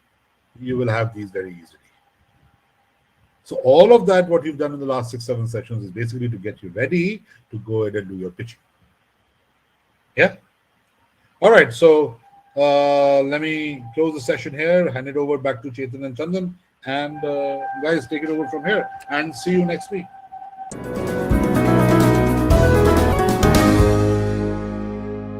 you will have these very easily. So all of that, what you've done in the last 6-7 sessions, is basically to get you ready to go ahead and do your pitching. Yeah. All right. So let me close the session here, hand it over back to Chetan and Chandan, and guys, take it over from here, and see you next week.